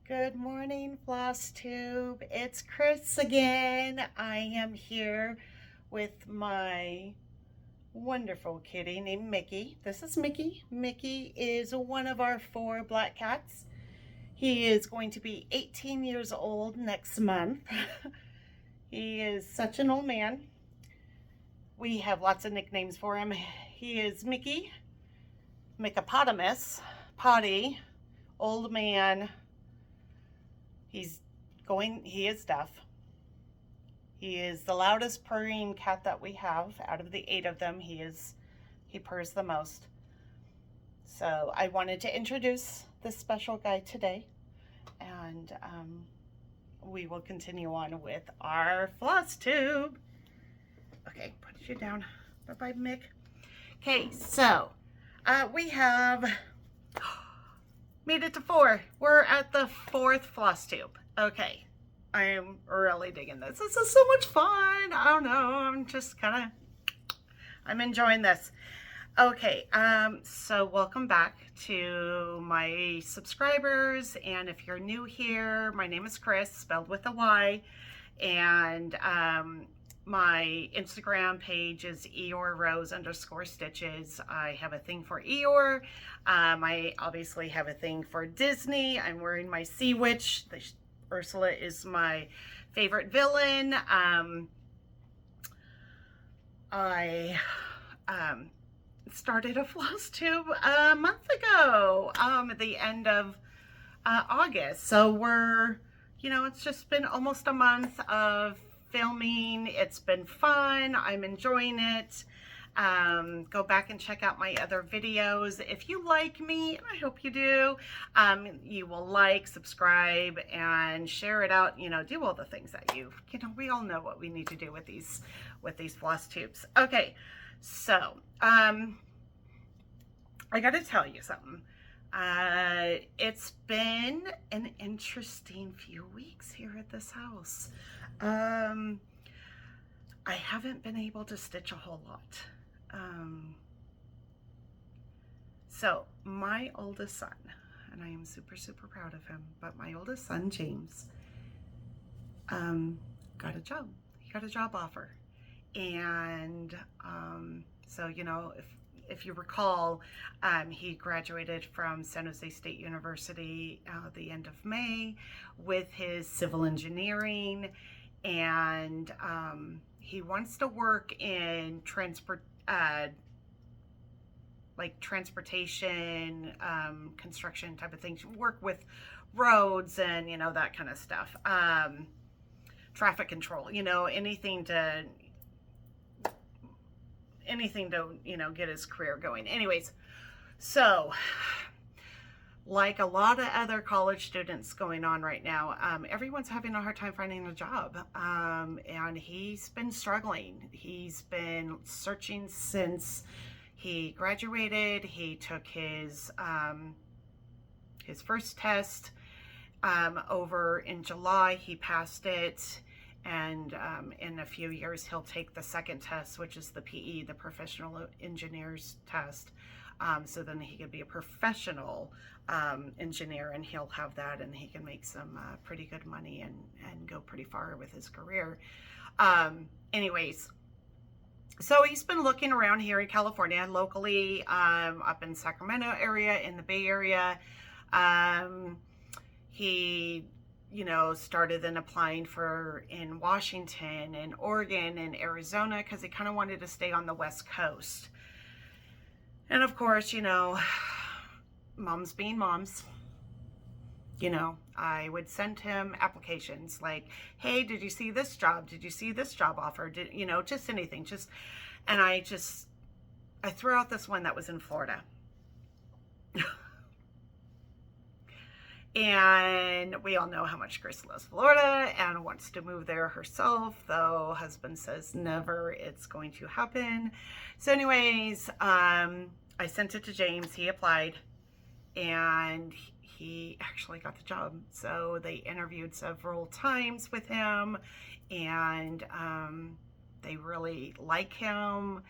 Good morning, Flosstube. It's Chrys again. I am here with my wonderful kitty named Mickey. This is Mickey. Mickey is one of our four black cats. He is going to be 18 years old next month. He is such an old man. We have lots of nicknames for him. He is Mickey, Mickopotamus, Potty, Old Man. He is deaf. He is the loudest purring cat that we have. Out of the 8 of them, he purrs the most. So I wanted to introduce this special guy today, and we will continue on with our floss tube. Okay, put you down. Bye-bye, Mick. Okay, so we have made it to 4. We're at the 4th floss tube. Okay, I am really digging this. This is so much fun. I don't know. I'm enjoying this. Okay, so welcome back to my subscribers. And if you're new here, my name is Chrys, spelled with a Y. And my Instagram page is Eeyore Rose _stitches. I have a thing for Eeyore. I obviously have a thing for Disney. I'm wearing my Sea Witch. Ursula is my favorite villain. I started a floss tube a month ago, at the end of August. So it's just been almost a month of filming. It's been fun. I'm enjoying it. Go back and check out my other videos. If you like me, and I hope you do, you will like, subscribe, and share it out. Do all the things that we all know what we need to do with these floss tubes. Okay, so I got to tell you something. It's been an interesting few weeks here at this house. I haven't been able to stitch a whole lot. So my oldest son, and I am super, super proud of him, but my oldest son, James, got a job. He got a job offer. And so, if you recall, he graduated from San Jose State University the end of May with his civil engineering, and he wants to work in transportation, construction type of things, work with roads and that kind of stuff, traffic control, anything to get his career going. Anyways, so like a lot of other college students going on right now, everyone's having a hard time finding a job, and he's been struggling. He's been searching since he graduated. He took his first test over in July. He passed it, and in a few years he'll take the second test, which is the PE, the Professional Engineer's Test. So then he could be a professional engineer, and he'll have that, and he can make some pretty good money and go pretty far with his career. Anyways, so he's been looking around here in California, locally, up in Sacramento area, in the Bay Area. He started then applying in Washington and Oregon and Arizona, because he kind of wanted to stay on the West Coast. And of course, moms being moms, I would send him applications like, hey, did you see this job? Did you see this job offer? Just anything. And I threw out this one that was in Florida. And we all know how much Chrys loves Florida and wants to move there herself, though husband says never, it's going to happen. So anyways, I sent it to James. He applied, and he actually got the job. So they interviewed several times with him, and they really like him,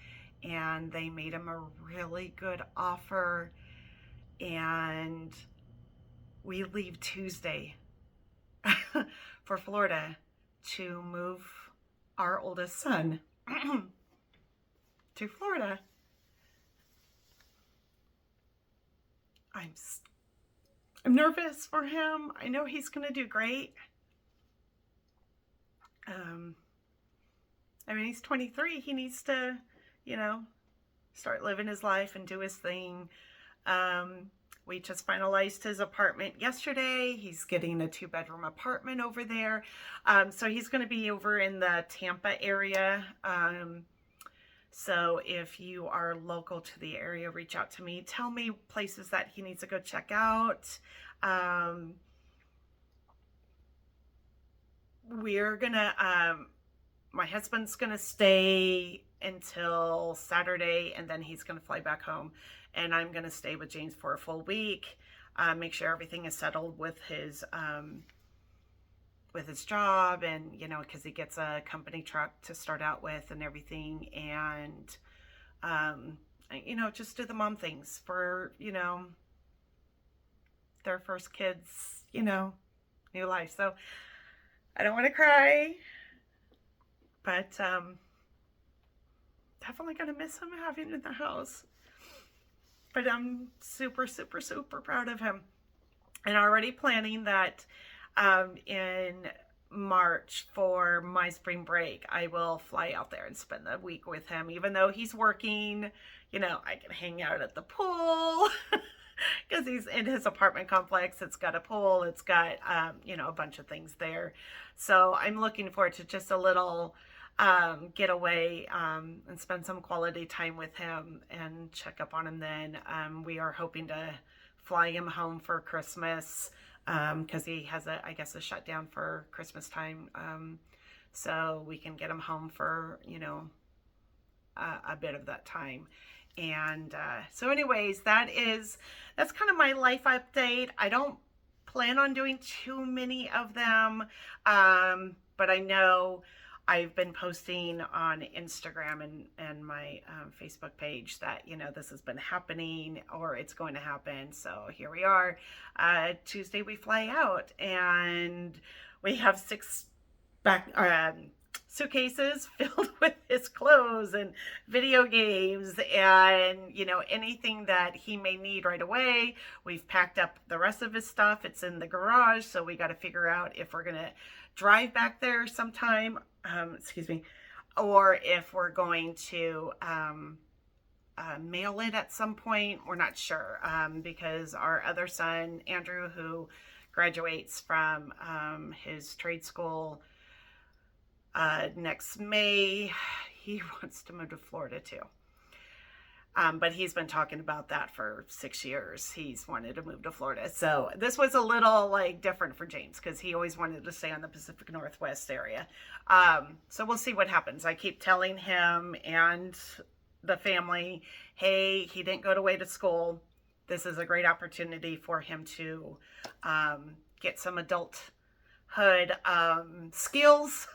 and they made him a really good offer. And we leave Tuesday for Florida to move our oldest son to Florida. I'm nervous for him. I know he's going to do great. I mean, he's 23. He needs to, you know, start living his life and do his thing. We just finalized his apartment yesterday. He's getting a 2-bedroom apartment over there. So he's going to be over in the Tampa area. So if you are local to the area, reach out to me. Tell me places that he needs to go check out. We're gonna, my husband's gonna stay until Saturday, and then he's gonna fly back home, and I'm gonna stay with James for a full week, make sure everything is settled with his job, and, you know, because he gets a company truck to start out with and everything, and, you know, just do the mom things for, you know, their first kids, you know, new life. So I don't want to cry, but definitely gonna miss him having in the house. But I'm super, super, super proud of him, and already planning that in March for my spring break, I will fly out there and spend the week with him. Even though he's working, you know, I can hang out at the pool because he's in his apartment complex. It's got a pool, it's got, you know, a bunch of things there. So I'm looking forward to just a little getaway and spend some quality time with him and check up on him then. We are hoping to fly him home for Christmas because he has I guess a shutdown for Christmas time, so we can get him home for, you know, a bit of that time. And so anyways, that's kind of my life update. I don't plan on doing too many of them, but I know I've been posting on Instagram and my Facebook page that, you know, this has been happening or it's going to happen. So here we are. Tuesday we fly out, and we have 6 suitcases filled with his clothes and video games and, you know, anything that he may need right away. We've packed up the rest of his stuff. It's in the garage, so we got to figure out if we're gonna drive back there sometime, excuse me, or if we're going to mail it at some point. We're not sure, because our other son, Andrew, who graduates from his trade school next May, he wants to move to Florida too. But he's been talking about that for 6 years. He's wanted to move to Florida. So this was a little like different for James because he always wanted to stay on the Pacific Northwest area. So we'll see what happens. I keep telling him and the family, hey, he didn't go away to school. This is a great opportunity for him to get some adulthood skills.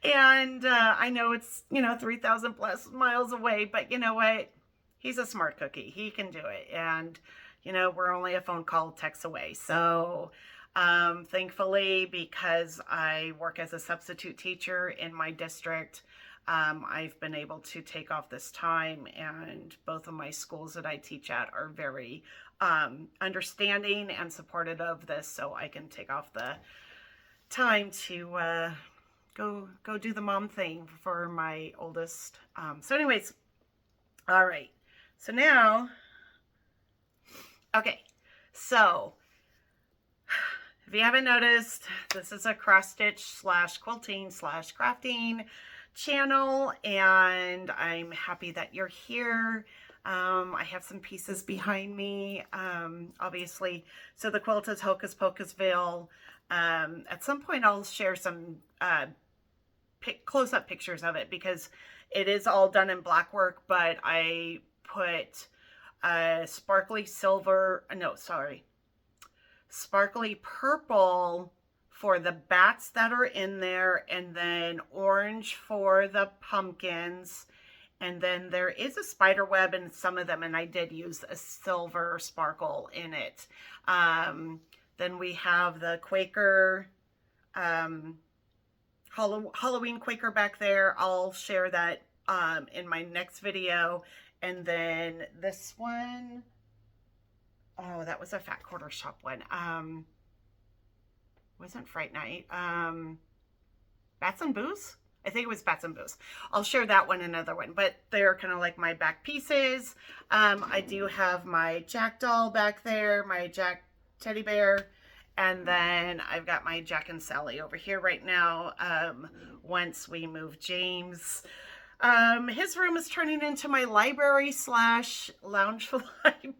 And I know it's, you know, 3,000 plus miles away, but you know what? He's a smart cookie. He can do it. And, you know, we're only a phone call, text away. So thankfully, because I work as a substitute teacher in my district, I've been able to take off this time, and both of my schools that I teach at are very understanding and supportive of this, so I can take off the time to go do the mom thing for my oldest. So anyways, all right. So now, okay. So if you haven't noticed, this is a cross stitch / quilting / crafting channel, and I'm happy that you're here. I have some pieces behind me, obviously. So the quilt is Hocus Pocusville. At some point I'll share some close-up pictures of it because it is all done in black work, but I put sparkly purple for the bats that are in there, and then orange for the pumpkins, and then there is a spider web in some of them, and I did use a silver sparkle in it. Then we have the Quaker Halloween Quaker back there. I'll share that in my next video. And then this one, oh, that was a Fat Quarter Shop one. Wasn't Fright Night. Bats and Booze? I think it was Bats and Booze. I'll share that one, another one, but they're kind of like my back pieces. I do have my Jack doll back there, my Jack teddy bear, and then I've got my Jack and Sally over here right now. Once we move James, his room is turning into my library / Loungefly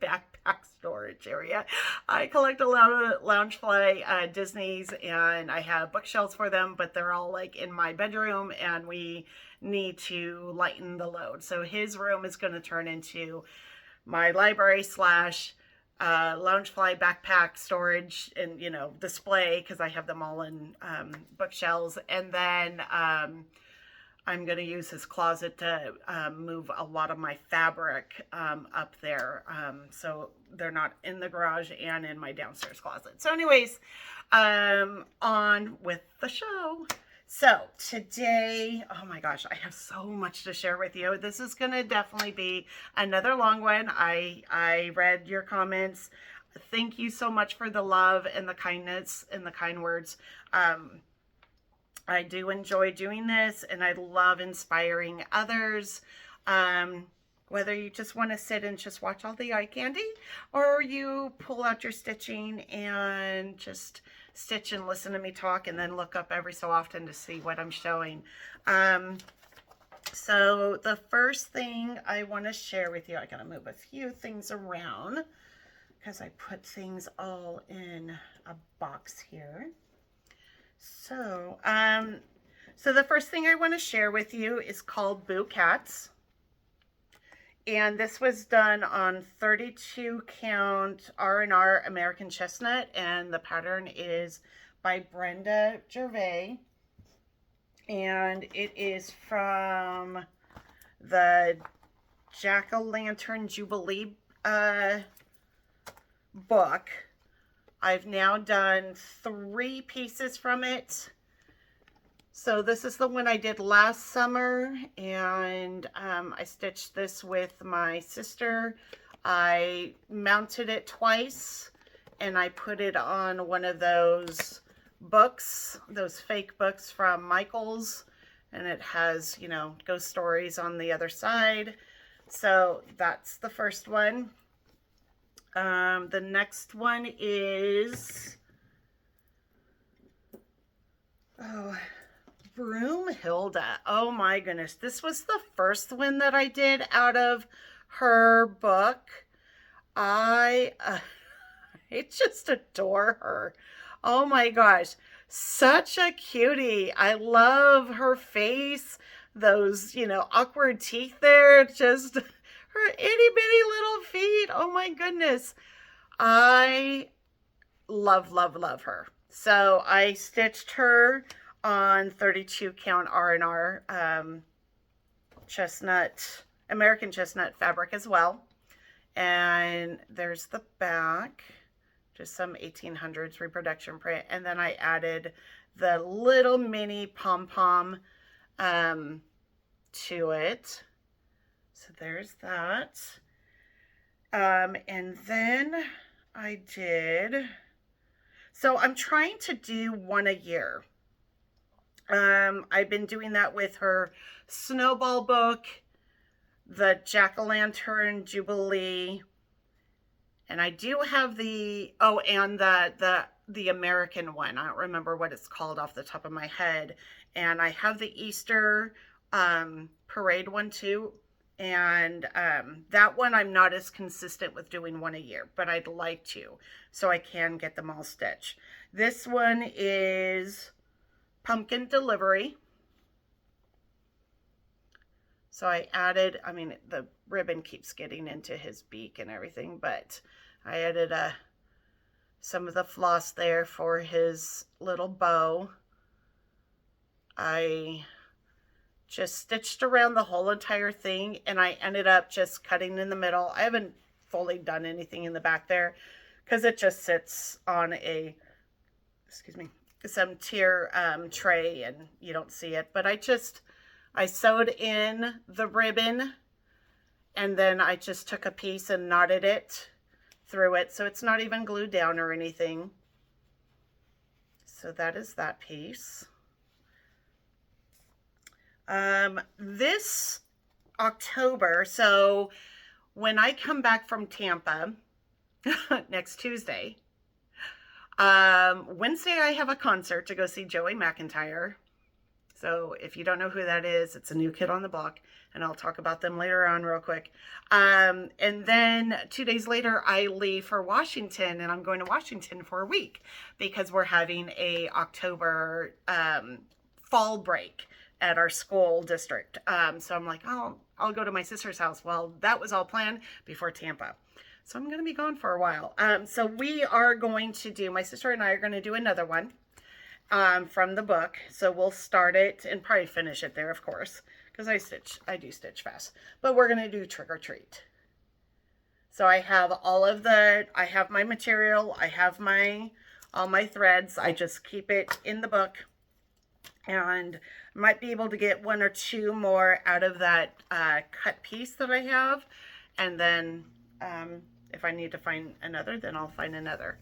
backpack storage area. I collect a lot of Loungefly Disneys, and I have bookshelves for them, but they're all like in my bedroom, and we need to lighten the load. So his room is going to turn into my library / Loungefly backpack storage and, you know, display, because I have them all in bookshelves. And then I'm going to use his closet to move a lot of my fabric up there, so they're not in the garage and in my downstairs closet. So anyways, on with the show. So today, oh my gosh, I have so much to share with you. This is going to definitely be another long one. I read your comments. Thank you so much for the love and the kindness and the kind words. I do enjoy doing this, and I love inspiring others. Whether you just want to sit and just watch all the eye candy, or you pull out your stitching and just stitch and listen to me talk, and then look up every so often to see what I'm showing. So the first thing I want to share with you, I gotta move a few things around because I put things all in a box here. So, so the first thing I want to share with you is called Boo Cats. And this was done on 32 count R&R American Chestnut, and the pattern is by Brenda Gervais. And it is from the Jack-o'-lantern Jubilee book. I've now done 3 pieces from it. So this is the one I did last summer, and I stitched this with my sister. I mounted it twice, and I put it on one of those books, those fake books from Michael's, and it has, you know, ghost stories on the other side. So that's the first one. The next one is, Broomhilda. Oh my goodness. This was the first one that I did out of her book. I just adore her. Oh my gosh. Such a cutie. I love her face. Those, you know, awkward teeth there. Just her itty bitty little feet. Oh my goodness. I love, love, love her. So I stitched her on 32 count R&R chestnut, American chestnut fabric as well. And there's the back, just some 1800s reproduction print. And then I added the little mini pom-pom to it. So there's that. And then I did, so I'm trying to do one a year. I've been doing that with her Snowball book, the Jack-o'-lantern Jubilee, and I do have the, oh, and the American one. I don't remember what it's called off the top of my head. And I have the Easter parade one too. And that one I'm not as consistent with doing one a year, but I'd like to, so I can get them all stitched. This one is Pumpkin Delivery. So I added, I mean, the ribbon keeps getting into his beak and everything, but I added some of the floss there for his little bow. I just stitched around the whole entire thing, and I ended up just cutting in the middle. I haven't fully done anything in the back there because it just sits on a, excuse me, tier tray, and you don't see it, but I sewed in the ribbon, and then I just took a piece and knotted it through it, so it's not even glued down or anything. So that is that piece. This October, so when I come back from Tampa next Tuesday, Wednesday I have a concert to go see Joey McIntyre. So if you don't know who that is, it's a new kid on the block, and I'll talk about them later on real quick. And then 2 days later, I leave for Washington, and I'm going to Washington for a week because we're having a October fall break at our school district. So I'm like, I'll go to my sister's house. Well, that was all planned before Tampa. So I'm going to be gone for a while. So we are going to do, my sister and I are going to do another one from the book. So we'll start it and probably finish it there, of course, because I do stitch fast. But we're going to do Trick or Treat. So I have I have my material, I have all my threads. I just keep it in the book, and might be able to get 1 or 2 more out of that cut piece that I have. And then if I need to find another, then I'll find another.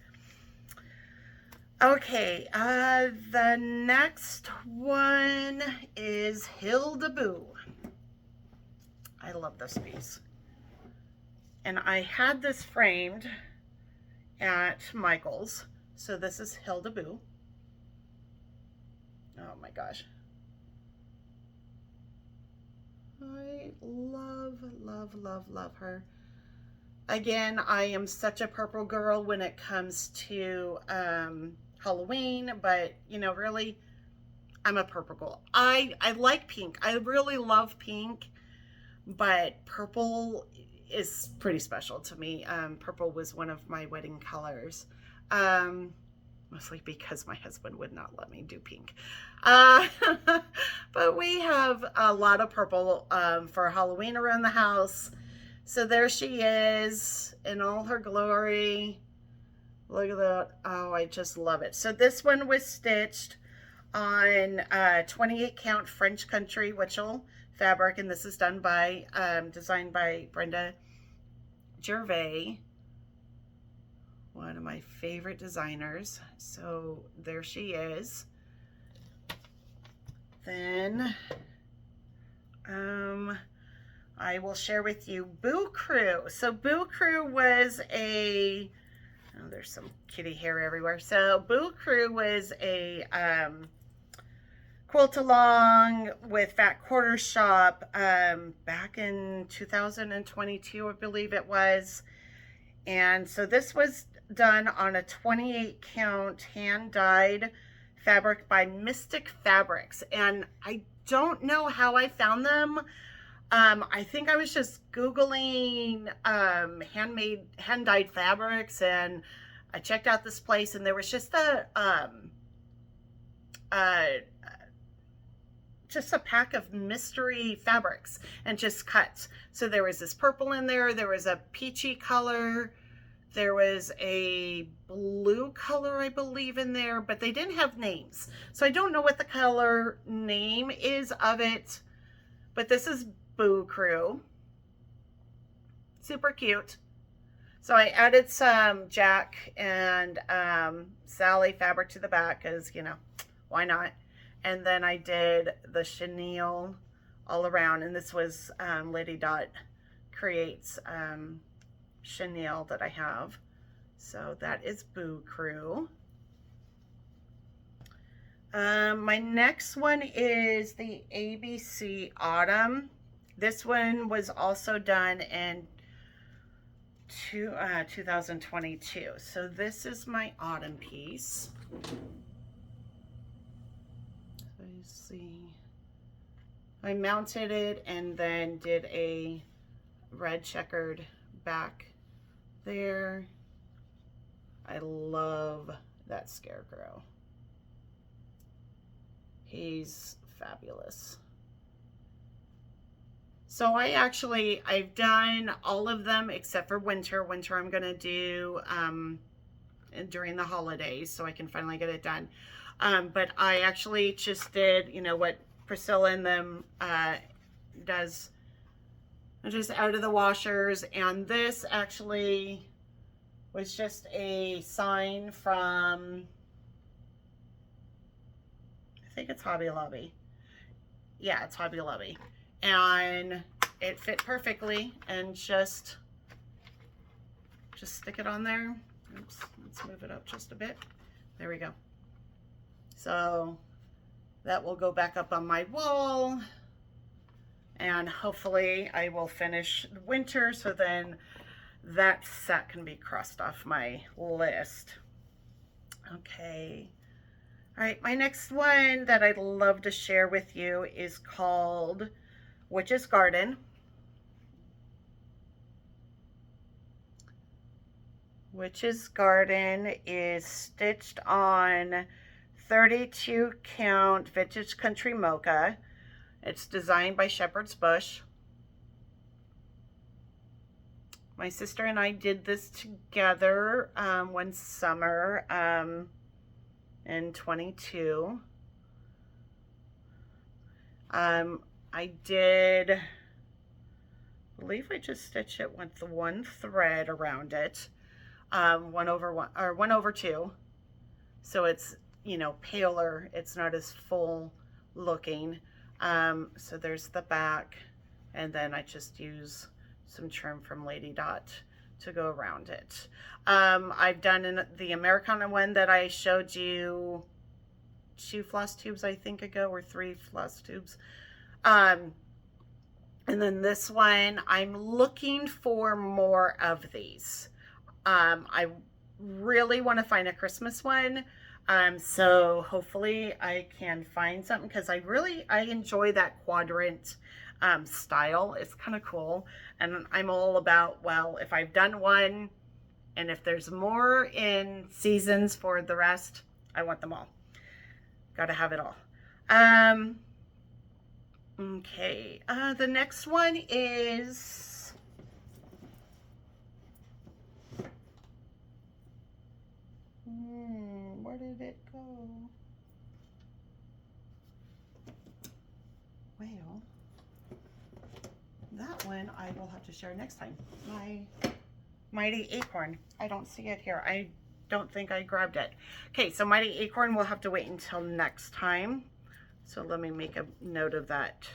Okay, the next one is Hilda-Boo. I love this piece. And I had this framed at Michael's. So this is Hilda-Boo. Oh my gosh. I love, love, love, love her. Again, I am such a purple girl when it comes to Halloween, but you know, really, I'm a purple girl. I like pink. I really love pink, but purple is pretty special to me. Purple was one of my wedding colors. Mostly because my husband would not let me do pink. But we have a lot of purple for Halloween around the house. So there she is in all her glory. Look at that. Oh, I just love it. So this one was stitched on 28 count French country Witchell fabric. And this is done by, designed by Brenda Gervais, one of my favorite designers. So there she is. Then I will share with you Boo Crew. So Boo Crew was a, oh, there's some kitty hair everywhere. So Boo Crew was a quilt along with Fat Quarter Shop back in 2022, I believe it was. And so this was done on a 28 count hand dyed fabric by Mystic Fabrics. And I don't know how I found them. I think I was just Googling hand dyed fabrics, and I checked out this place, and there was just a pack of mystery fabrics and just cuts. So there was this purple in there, there was a peachy color, there was a blue color, I believe, in there, but they didn't have names. So I don't know what the color name is of it, but this is Boo Crew. Super cute. So I added some Jack and Sally fabric to the back because, you know, why not? And then I did the chenille all around, and this was Lady Dot Creates chenille that I have. So that is Boo Crew. My next one is the ABC Autumn. This one was also done in 2022. So this is my autumn piece. So you see, I mounted it and then did a red checkered back there. I love that scarecrow. He's fabulous. So I've done all of them except for winter. Winter I'm gonna do during the holidays so I can finally get it done. But I actually just did, you know, what Priscilla and them does, just out of the washers. And this actually was just a sign from, I think it's Hobby Lobby. Yeah, it's Hobby Lobby. And it fit perfectly, and just stick it on there. Oops, let's move it up just a bit. There we go. So that will go back up on my wall, and hopefully I will finish winter, so then that set can be crossed off my list. Okay. All right, my next one that I'd love to share with you is called Witch's Garden. Witch's Garden is stitched on 32 count vintage country mocha. It's designed by Shepherd's Bush. My sister and I did this together one summer in 22. I believe I just stitched it with the one thread around it, 1 over 1 or 1 over 2. So it's, you know, paler. It's not as full looking. So there's the back, and then I just use some trim from Lady Dot to go around it. I've done the Americana one that I showed you 2 floss tubes, I think, ago, or 3 floss tubes. And then this one, I'm looking for more of these. I really want to find a Christmas one. So hopefully I can find something, because I enjoy that quadrant style. It's kind of cool. And I'm all about, well, if I've done one and if there's more in seasons for the rest, I want them all. Got to have it all. Okay, the next one is where did it go? Well, that one I will have to share next time. My Mighty Acorn. I don't see it here. I don't think I grabbed it. Okay, so Mighty Acorn will have to wait until next time. So let me make a note of that.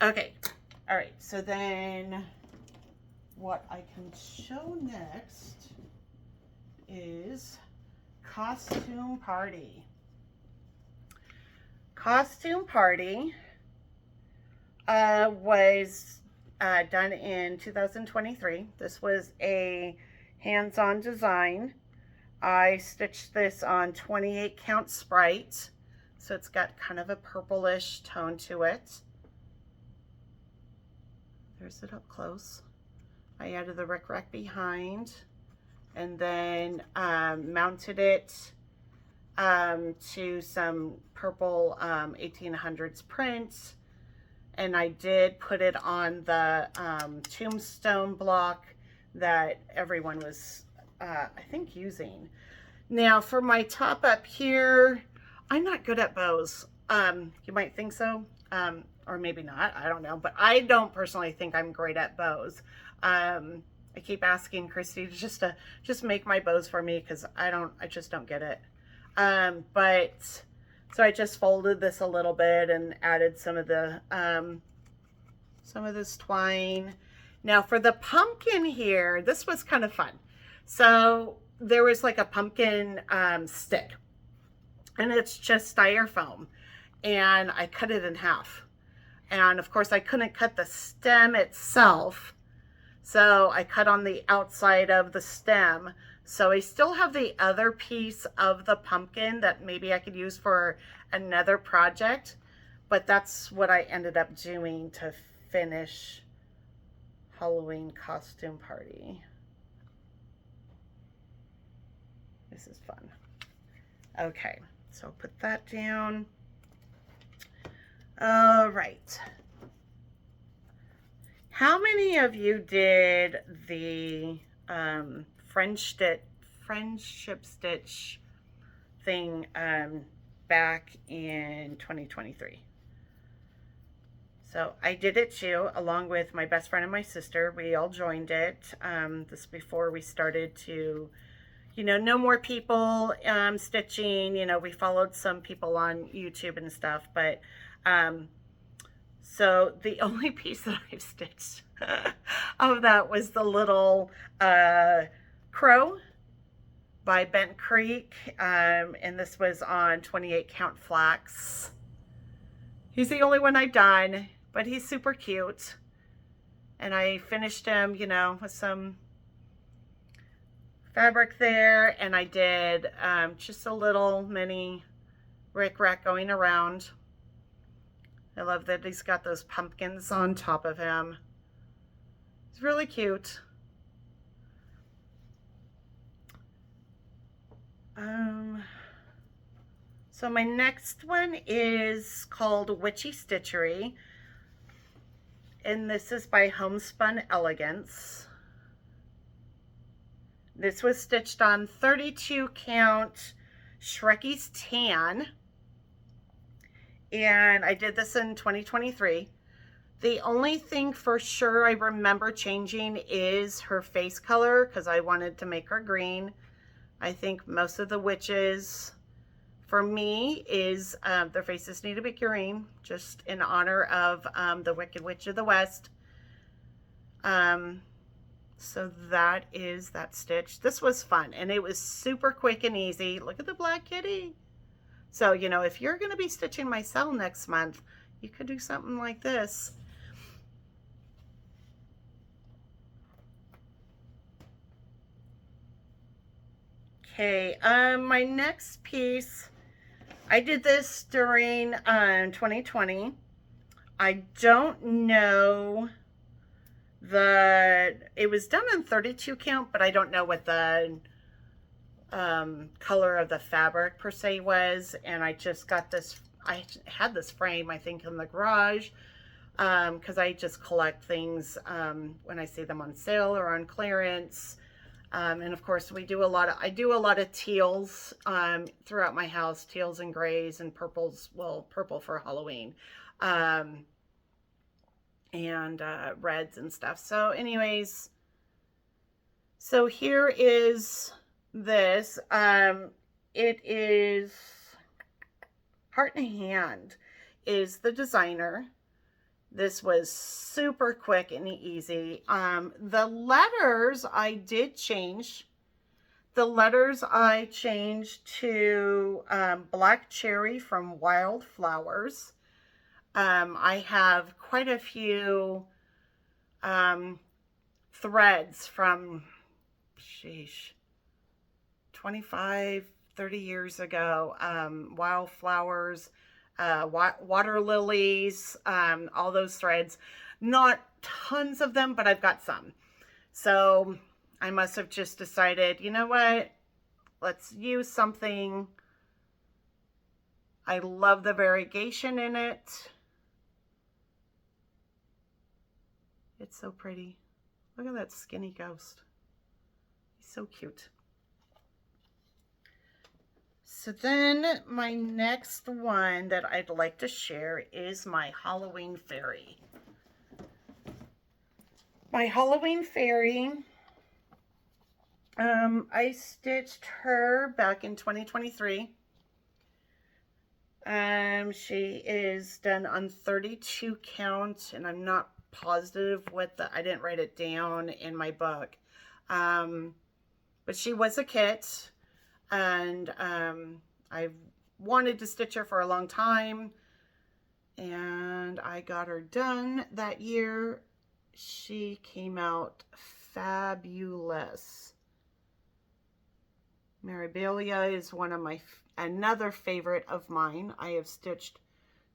Okay, all right, so then what I can show next is Costume Party. Costume Party was done in 2023. This was a hands-on design. I stitched this on 28 count Sprite, so it's got kind of a purplish tone to it. There's it up close. I added the rickrack behind, and then mounted it to some purple 1800s prints, and I did put it on the tombstone block that everyone was I think using. Now for my top up here, I'm not good at bows. You might think so, or maybe not, I don't know, but I don't personally think I'm great at bows. I keep asking Christy to just make my bows for me, because I just don't get it. But so I just folded this a little bit and added some of this twine. Now for the pumpkin here, this was kind of fun. So there was like a pumpkin stick, and it's just styrofoam, and I cut it in half. And of course I couldn't cut the stem itself, so I cut on the outside of the stem. So I still have the other piece of the pumpkin that maybe I could use for another project, but that's what I ended up doing to finish Halloween Costume Party. This is fun. Okay, so put that down. All right. How many of you did the friendship stitch thing back in 2023? So I did it too, along with my best friend and my sister. We all joined it. This before we started to, know more people stitching. We followed some people on YouTube and stuff. But so the only piece that I've stitched of that was the little crow by Bent Creek. And this was on 28 count flax. He's the only one I've done, but he's super cute. And I finished him, with some fabric there. And I did just a little mini rick-rack going around. I love that he's got those pumpkins on top of him. It's really cute. So my next one is called Witchy Stitchery, and this is by Homespun Elegance. This was stitched on 32 count Shrekie's Tan, and I did this in 2023. The only thing for sure I remember changing is her face color, because I wanted to make her green. I think most of the witches, for me, is their faces need to be green, just in honor of the Wicked Witch of the West. So that is that stitch. This was fun, and it was super quick and easy. Look at the black kitty. So, if you're going to be stitching my cell next month, you could do something like this. Okay, my next piece, I did this during 2020. I don't know it was done on 32 count, but I don't know what the color of the fabric per se was. And I just got this, I had this frame, I think, in the garage, because I just collect things when I see them on sale or on clearance. And of course I do a lot of teals throughout my house, teals and grays and purples, well, purple for Halloween, and reds and stuff. So anyways, so here is this. It is Heart and Hand is the designer. This was super quick and easy. The letters I did change. The letters I changed to Black Cherry from Wildflowers. I have quite a few threads from, 25, 30 years ago. Wildflowers, water lilies, all those threads. Not tons of them, but I've got some. So I must have just decided, you know what? Let's use something. I love the variegation in it. It's so pretty. Look at that skinny ghost. He's so cute. So then my next one that I'd like to share is my Halloween fairy. My Halloween fairy, I stitched her back in 2023. She is done on 32 count, and I'm not positive what I didn't write it down in my book. But she was a kit. And I've wanted to stitch her for a long time, and I got her done that year. She came out fabulous. Mirabilia is one of another favorite of mine. I have stitched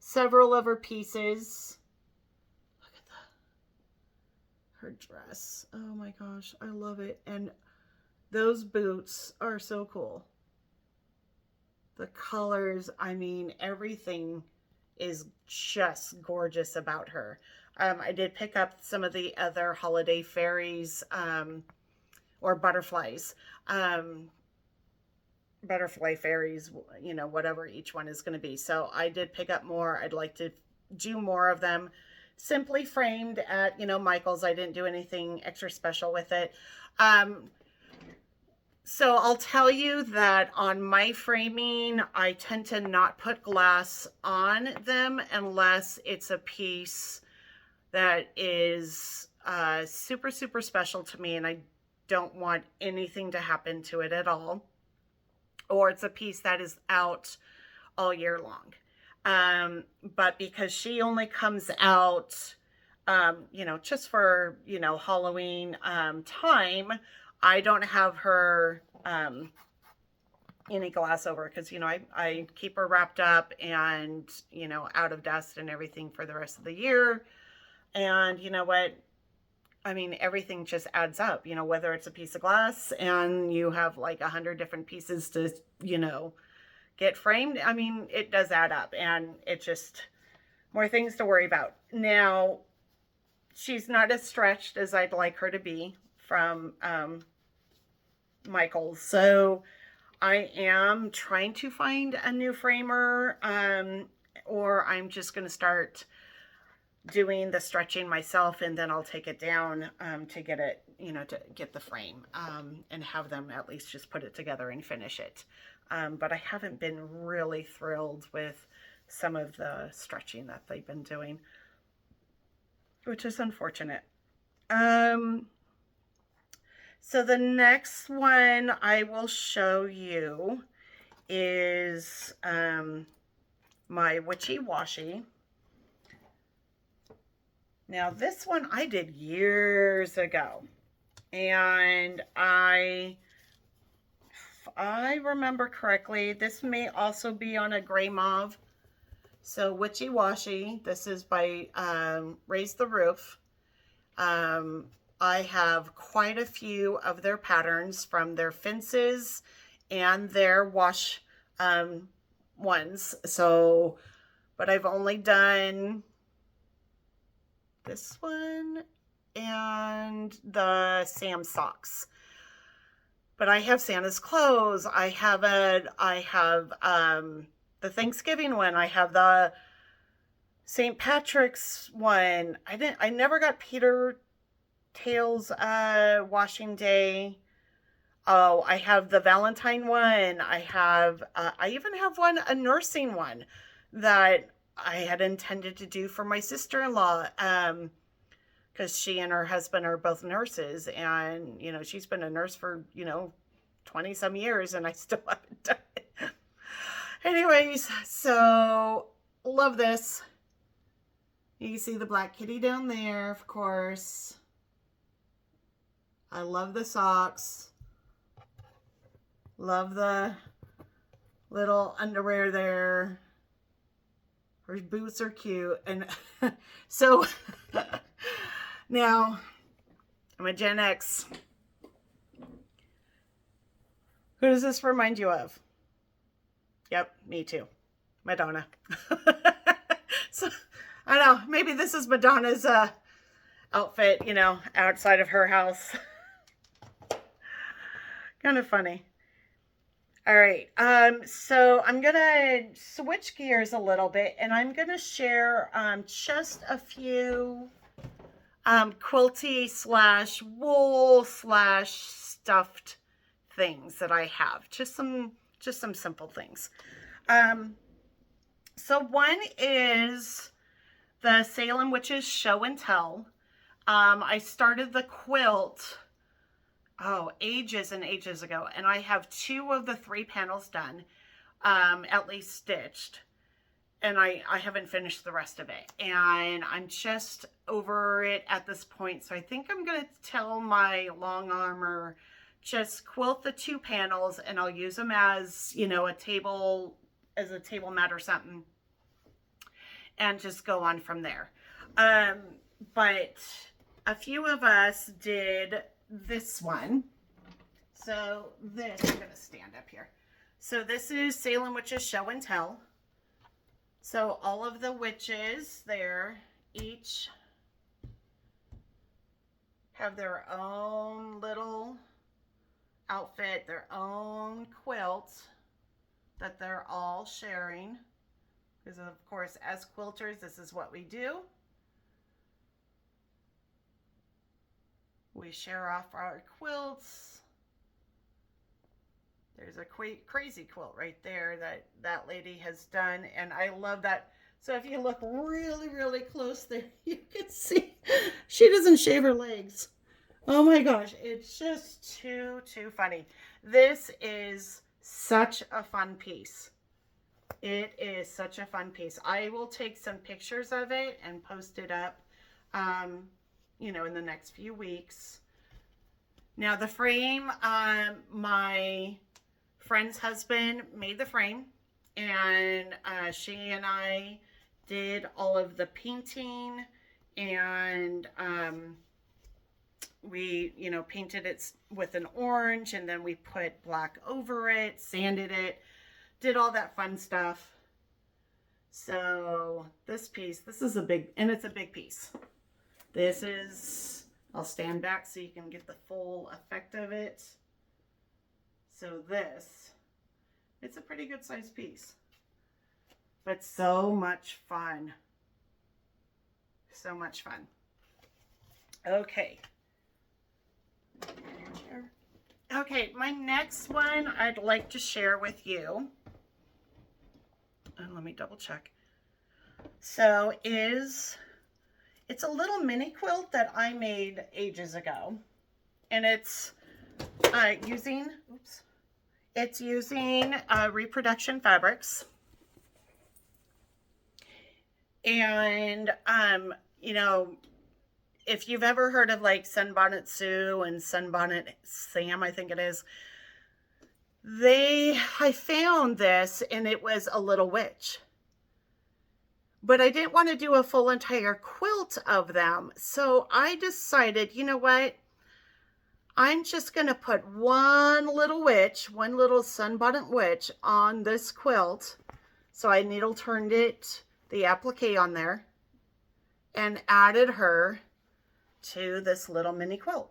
several of her pieces. Look at her dress. Oh my gosh, I love it. And those boots are so cool. The colors, I mean, everything is just gorgeous about her. I did pick up some of the other holiday fairies, or butterflies, butterfly fairies, you know, whatever each one is going to be. So I did pick up more. I'd like to do more of them simply framed at, you know, Michael's. I didn't do anything extra special with it. So I'll tell you that on my framing, I tend to not put glass on them unless it's a piece that is super, super special to me and I don't want anything to happen to it at all. Or it's a piece that is out all year long. But because she only comes out, you know, just for, you know, Halloween time, I don't have her any glass over because, you know, I keep her wrapped up and, you know, out of dust and everything for the rest of the year. And you know what? I mean, everything just adds up, you know, whether it's a piece of glass and you have like 100 different pieces to, you know, get framed. I mean, it does add up and it's just more things to worry about. Now, she's not as stretched as I'd like her to be from Michael's. So I am trying to find a new framer, or I'm just going to start doing the stretching myself and then I'll take it down to get it, you know, to get the frame and have them at least just put it together and finish it. But I haven't been really thrilled with some of the stretching that they've been doing, which is unfortunate. So the next one I will show you is my Witchy Washy. Now this one I did years ago, and if I remember correctly, this may also be on a gray mauve. So Witchy Washy, this is by Raise the Roof. I have quite a few of their patterns from their fences and their wash ones. So, but I've only done this one and the Sam socks. But I have Santa's clothes. I have the Thanksgiving one. I have the St. Patrick's one. I never got Peter Tails washing day. Oh, I have the Valentine one. I even have a nursing one that I had intended to do for my sister-in-law, because she and her husband are both nurses, and, you know, she's been a nurse for, you know, 20 some years, and I still haven't done it. Anyways, so love this. You can see the black kitty down there, of course. I love the socks. Love the little underwear there. Her boots are cute. And so now I'm a Gen X. Who does this remind you of? Yep, me too. Madonna. So I don't know, maybe this is Madonna's outfit, you know, outside of her house. Kind of funny. All right, so I'm gonna switch gears a little bit and I'm gonna share just a few quilty slash wool slash stuffed things that I have. Just some simple things. So one is the Salem Witches Show and Tell. I started the quilt, ages and ages ago, and I have 2 of the 3 panels done, at least stitched, and I haven't finished the rest of it, and I'm just over it at this point. So I think I'm going to tell my long armor, just quilt the 2 panels, and I'll use them as, you know, a table mat or something, and just go on from there. But a few of us did this one. So this, I'm going to stand up here. So this is Salem Witches Show and Tell. So all of the witches there each have their own little outfit, their own quilt that they're all sharing. Because of course, as quilters, this is what we do. We share off our quilts. There's a crazy quilt right there that lady has done, and I love that. So if you look really, really close there, you can see she doesn't shave her legs. Oh my gosh, it's just too funny. This is such a fun piece. It is such a fun piece. I will take some pictures of it and post it up, you know, in the next few weeks. Now the frame, my friend's husband made the frame, and she and I did all of the painting, and we, you know, painted it with an orange, and then we put black over it, sanded it, did all that fun stuff. So this piece, this is a big, and it's a big piece. This is, I'll stand back so you can get the full effect of it. So this, it's a pretty good sized piece, but so much fun. So much fun. Okay. Okay, my next one I'd like to share with you, and let me double check. So it's a little mini quilt that I made ages ago, and it's using reproduction fabrics, and you know, if you've ever heard of like Sunbonnet Sue and Sunbonnet Sam, I think it is, I found this, and it was a little witch. But I didn't want to do a full entire quilt of them. So I decided, you know what? I'm just going to put one little witch, one little Sunbonnet witch on this quilt. So I needle turned it, the applique on there, and added her to this little mini quilt.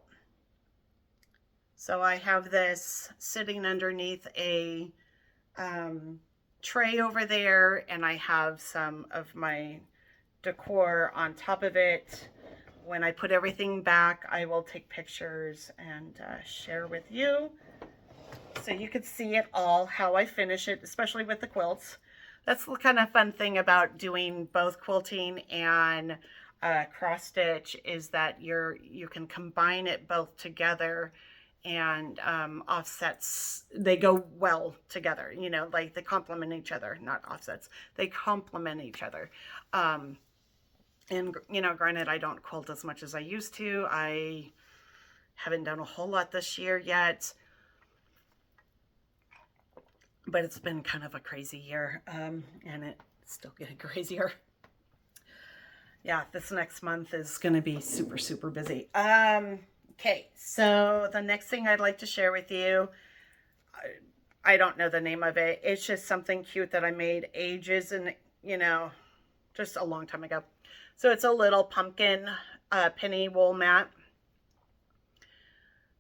So I have this sitting underneath a tray over there, and I have some of my decor on top of it. When I put everything back, I will take pictures and share with you, so you can see it all, how I finish it, especially with the quilts. That's the kind of fun thing about doing both quilting and cross stitch, is that you can combine it both together, and offsets, they go well together, you know, like they complement each other, not offsets, they complement each other. And you know, granted, I don't quilt as much as I used to. I haven't done a whole lot this year yet, but it's been kind of a crazy year, and it's still getting crazier. Yeah, this next month is going to be super busy. Okay, so the next thing I'd like to share with you, I don't know the name of it. It's just something cute that I made ages, and you know, just a long time ago. So it's a little pumpkin penny wool mat.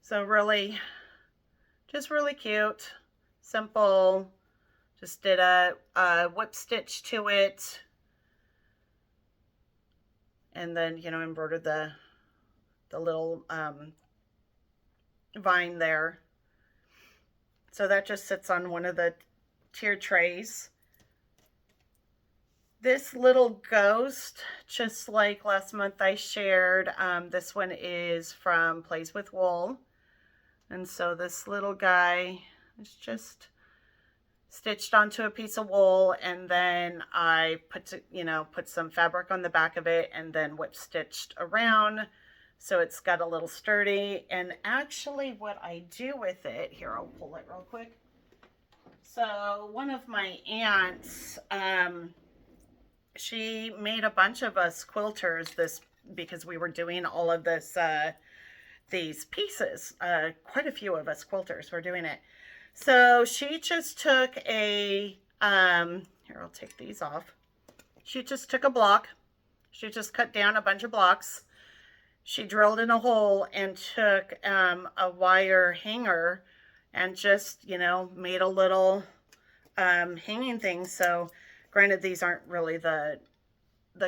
So really, just really cute, simple. Just did a whip stitch to it, and then, you know, embroidered the little vine there. So that just sits on one of the tier trays. This little ghost, just like last month I shared, this one is from Plays with Wool. And so this little guy is just stitched onto a piece of wool, and then I put some fabric on the back of it, and then whip stitched around. So it's got a little sturdy. And actually what I do with it, here, I'll pull it real quick. So one of my aunts, she made a bunch of us quilters because we were doing all of this, these pieces. Quite a few of us quilters were doing it. So she just took here, I'll take these off. She just took a block. She just cut down a bunch of blocks. She drilled in a hole and took a wire hanger and just, you know, made a little hanging thing. So granted, these aren't really the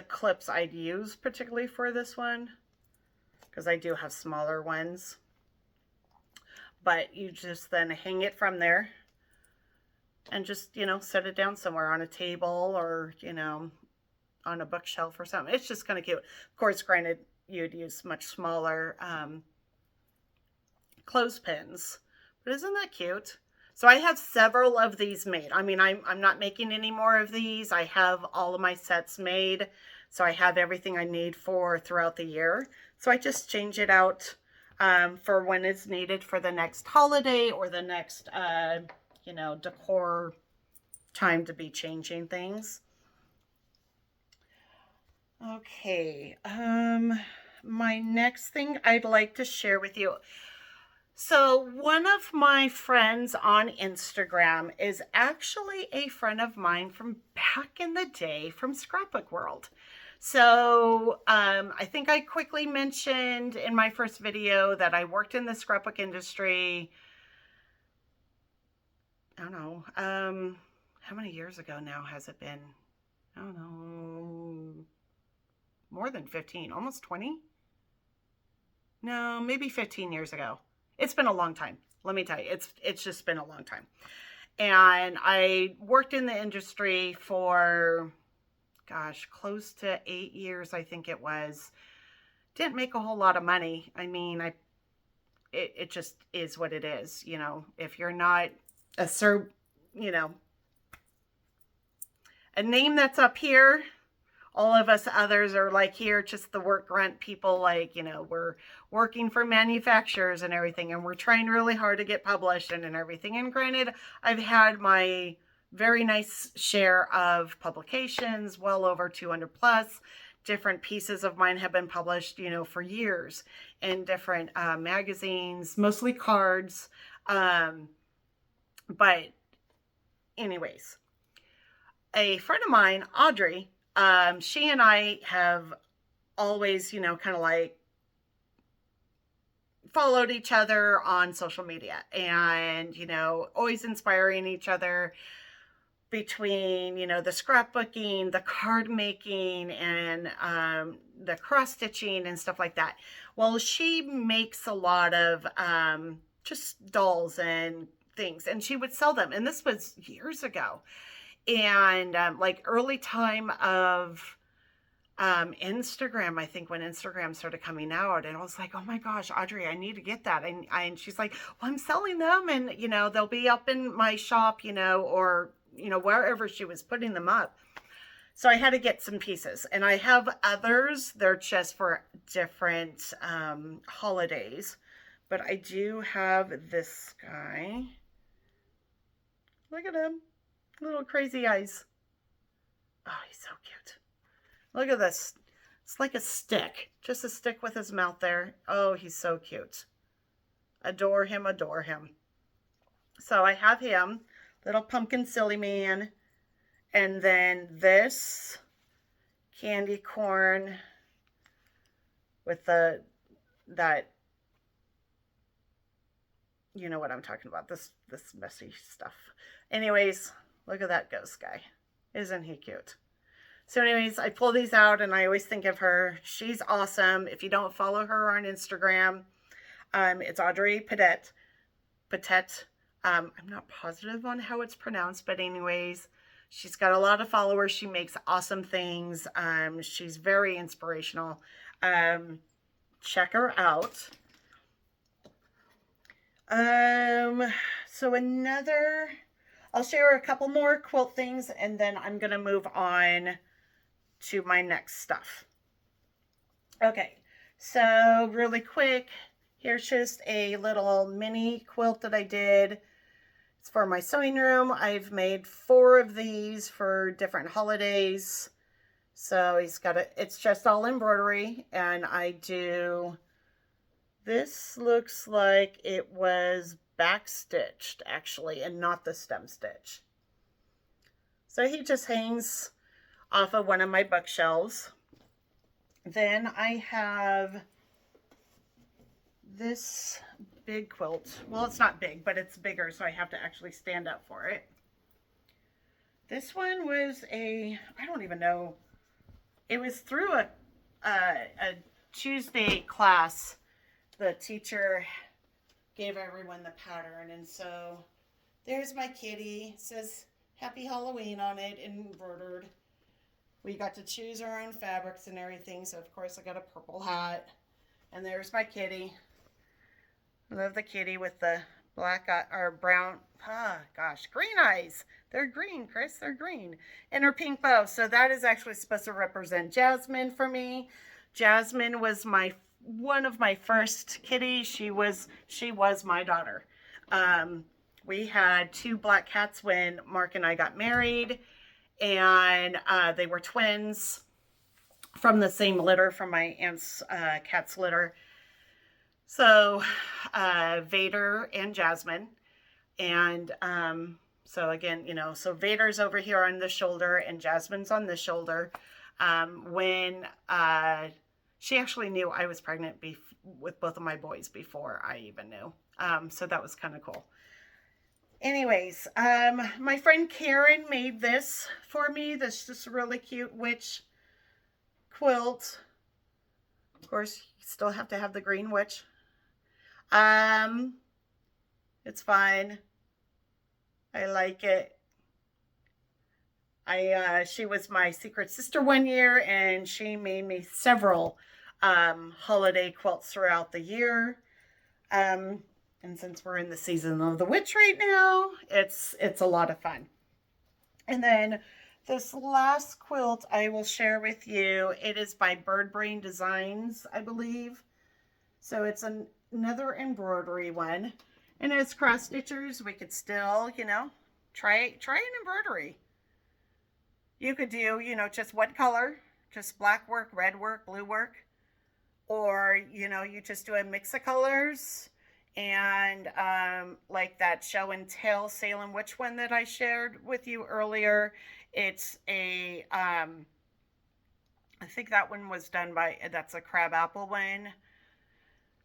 clips I'd use particularly for this one, because I do have smaller ones. But you just then hang it from there and just, you know, set it down somewhere on a table or, you know, on a bookshelf or something. It's just kind of cute. Of course, granted, you'd use much smaller clothespins, but isn't that cute? So I have several of these made. I mean, I'm not making any more of these. I have all of my sets made, so I have everything I need for throughout the year. So I just change it out for when it's needed for the next holiday or the next, you know, decor time to be changing things. Okay, my next thing I'd like to share with you. So one of my friends on Instagram is actually a friend of mine from back in the day from Scrapbook World. So I think I quickly mentioned in my first video that I worked in the scrapbook industry. I don't know, how many years ago now has it been? I don't know, more than 15, almost 20? No, maybe 15 years ago. It's been a long time. Let me tell you, it's just been a long time. And I worked in the industry for, gosh, close to 8 years, I think it was. Didn't make a whole lot of money. I mean, it just is what it is. You know, if you're not you know, a name that's up here, all of us others are like here, just the work grunt people, like, you know, we're working for manufacturers and everything, and we're trying really hard to get published and everything. And granted, I've had my very nice share of publications, well over 200 plus. Different pieces of mine have been published, you know, for years in different magazines, mostly cards. But anyways, a friend of mine, Audrey, she and I have always, you know, kind of like followed each other on social media and, you know, always inspiring each other between, you know, the scrapbooking, the card making, and the cross stitching and stuff like that. Well, she makes a lot of just dolls and things, and she would sell them. And this was years ago. And like early time of Instagram, I think, when Instagram started coming out, and I was like, oh my gosh, Audrey, I need to get that. And she's like, well, I'm selling them, and, you know, they'll be up in my shop, you know, or, you know, wherever she was putting them up. So I had to get some pieces, and I have others. They're just for different holidays, but I do have this guy. Look at him. Little crazy eyes. Oh, he's so cute. Look at this. It's like a stick. Just a stick with his mouth there. Oh, he's so cute. Adore him, adore him. So I have him. Little pumpkin silly man. And then this candy corn with that, you know what I'm talking about, this messy stuff. Anyways, look at that ghost guy. Isn't he cute? So anyways, I pull these out and I always think of her. She's awesome. If you don't follow her on Instagram, it's Audrey Patet. I'm not positive on how it's pronounced, but anyways, she's got a lot of followers. She makes awesome things. She's very inspirational. Check her out. So I'll share a couple more quilt things, and then I'm going to move on to my next stuff. Okay, so really quick, here's just a little mini quilt that I did. It's for my sewing room. I've made 4 of these for different holidays. So it's just all embroidery, and I do, this looks like it was back stitched actually, and not the stem stitch. So he just hangs off of one of my bookshelves. Then I have this big quilt. Well, it's not big, but it's bigger, so I have to actually stand up for it. This one was I don't even know. It was through a Tuesday class. The teacher gave everyone the pattern, and so there's my kitty. It says Happy Halloween on it, embroidered. We got to choose our own fabrics and everything, so of course I got a purple hat. And there's my kitty. I love the kitty with the black or brown, green eyes. They're green, Chrys, they're green. And her pink bow. So that is actually supposed to represent Jasmine for me. Jasmine was one of my first kitties. She was my daughter. We had 2 black cats when Mark and I got married, and they were twins from the same litter, from my aunt's cat's litter. So Vader and Jasmine. And so again, so Vader's over here on the shoulder and Jasmine's on the shoulder. When she actually knew I was pregnant with both of my boys before I even knew. So that was kind of cool. Anyways, my friend Karen made this for me. This just really cute witch quilt. Of course, you still have to have the green witch. It's fine. I like it. She was my secret sister one year, and she made me several holiday quilts throughout the year. And since we're in the season of the witch right now, it's a lot of fun. And then this last quilt I will share with you. It is by Bird Brain Designs, I believe. So it's another embroidery one. And it's cross stitchers. We could still, try an embroidery. You could do, just one color, just black work, red work, blue work. Or, you just do a mix of colors. And like that show and tell Salem Witch one that I shared with you earlier, it's I think that one was done that's a crab apple one.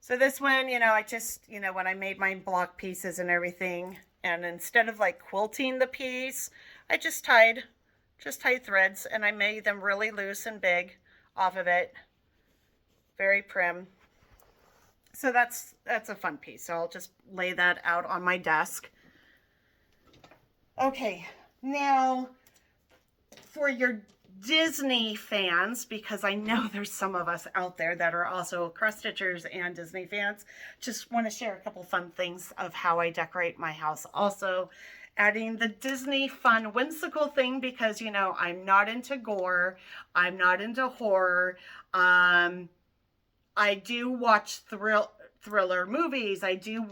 So this one, I just, when I made my block pieces and everything, and instead of like quilting the piece, I just tied threads, and I made them really loose and big off of it. Very prim. So that's a fun piece. So I'll just lay that out on my desk. Okay, now for your Disney fans, because I know there's some of us out there that are also cross stitchers and Disney fans, just want to share a couple fun things of how I decorate my house. Also adding the Disney fun whimsical thing, because I'm not into gore, I'm not into horror. I do watch thriller movies. I do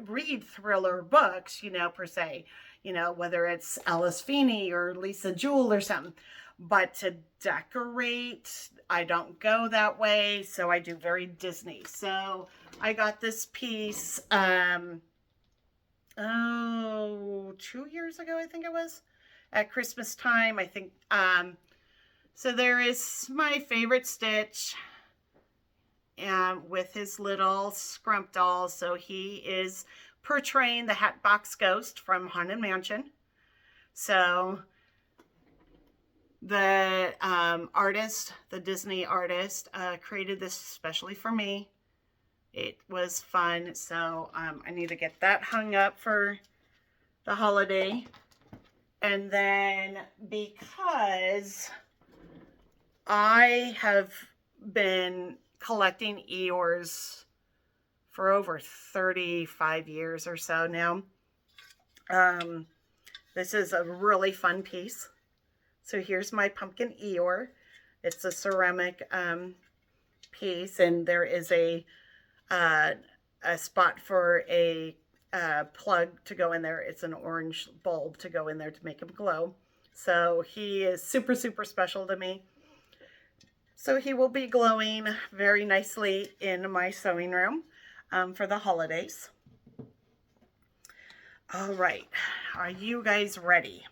read thriller books, per se, whether it's Alice Feeney or Lisa Jewell or something. But to decorate, I don't go that way. So I do very Disney. So I got this piece, 2 years ago, I think it was, at Christmas time, I think. So there is my favorite Stitch, and with his little Scrump doll. So he is portraying the Hatbox Ghost from Haunted Mansion. So the artist, the Disney artist, created this especially for me. It was fun. So I need to get that hung up for the holiday. And then because I have been collecting Eeyores for over 35 years or so now. This is a really fun piece. So here's my pumpkin Eeyore. It's a ceramic piece, and there is a spot for a plug to go in there. It's an orange bulb to go in there to make him glow. So he is super, super special to me. So he will be glowing very nicely in my sewing room for the holidays. All right, are you guys ready?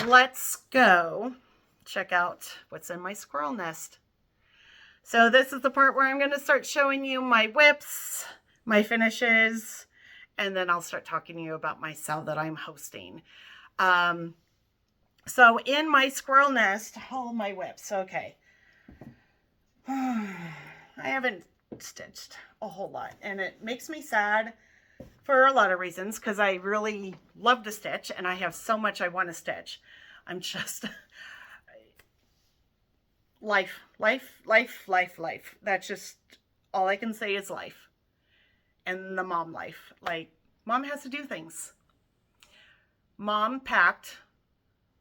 Let's go check out what's in my squirrel nest. So this is the part where I'm going to start showing you my whips, my finishes, and then I'll start talking to you about my sale that I'm hosting. So in my squirrel nest, all my whips, okay. I haven't stitched a whole lot, and it makes me sad for a lot of reasons, because I really love to stitch and I have so much I want to stitch. I'm just life. That's just all I can say is life. And the mom life. Like, mom has to do things. Mom packed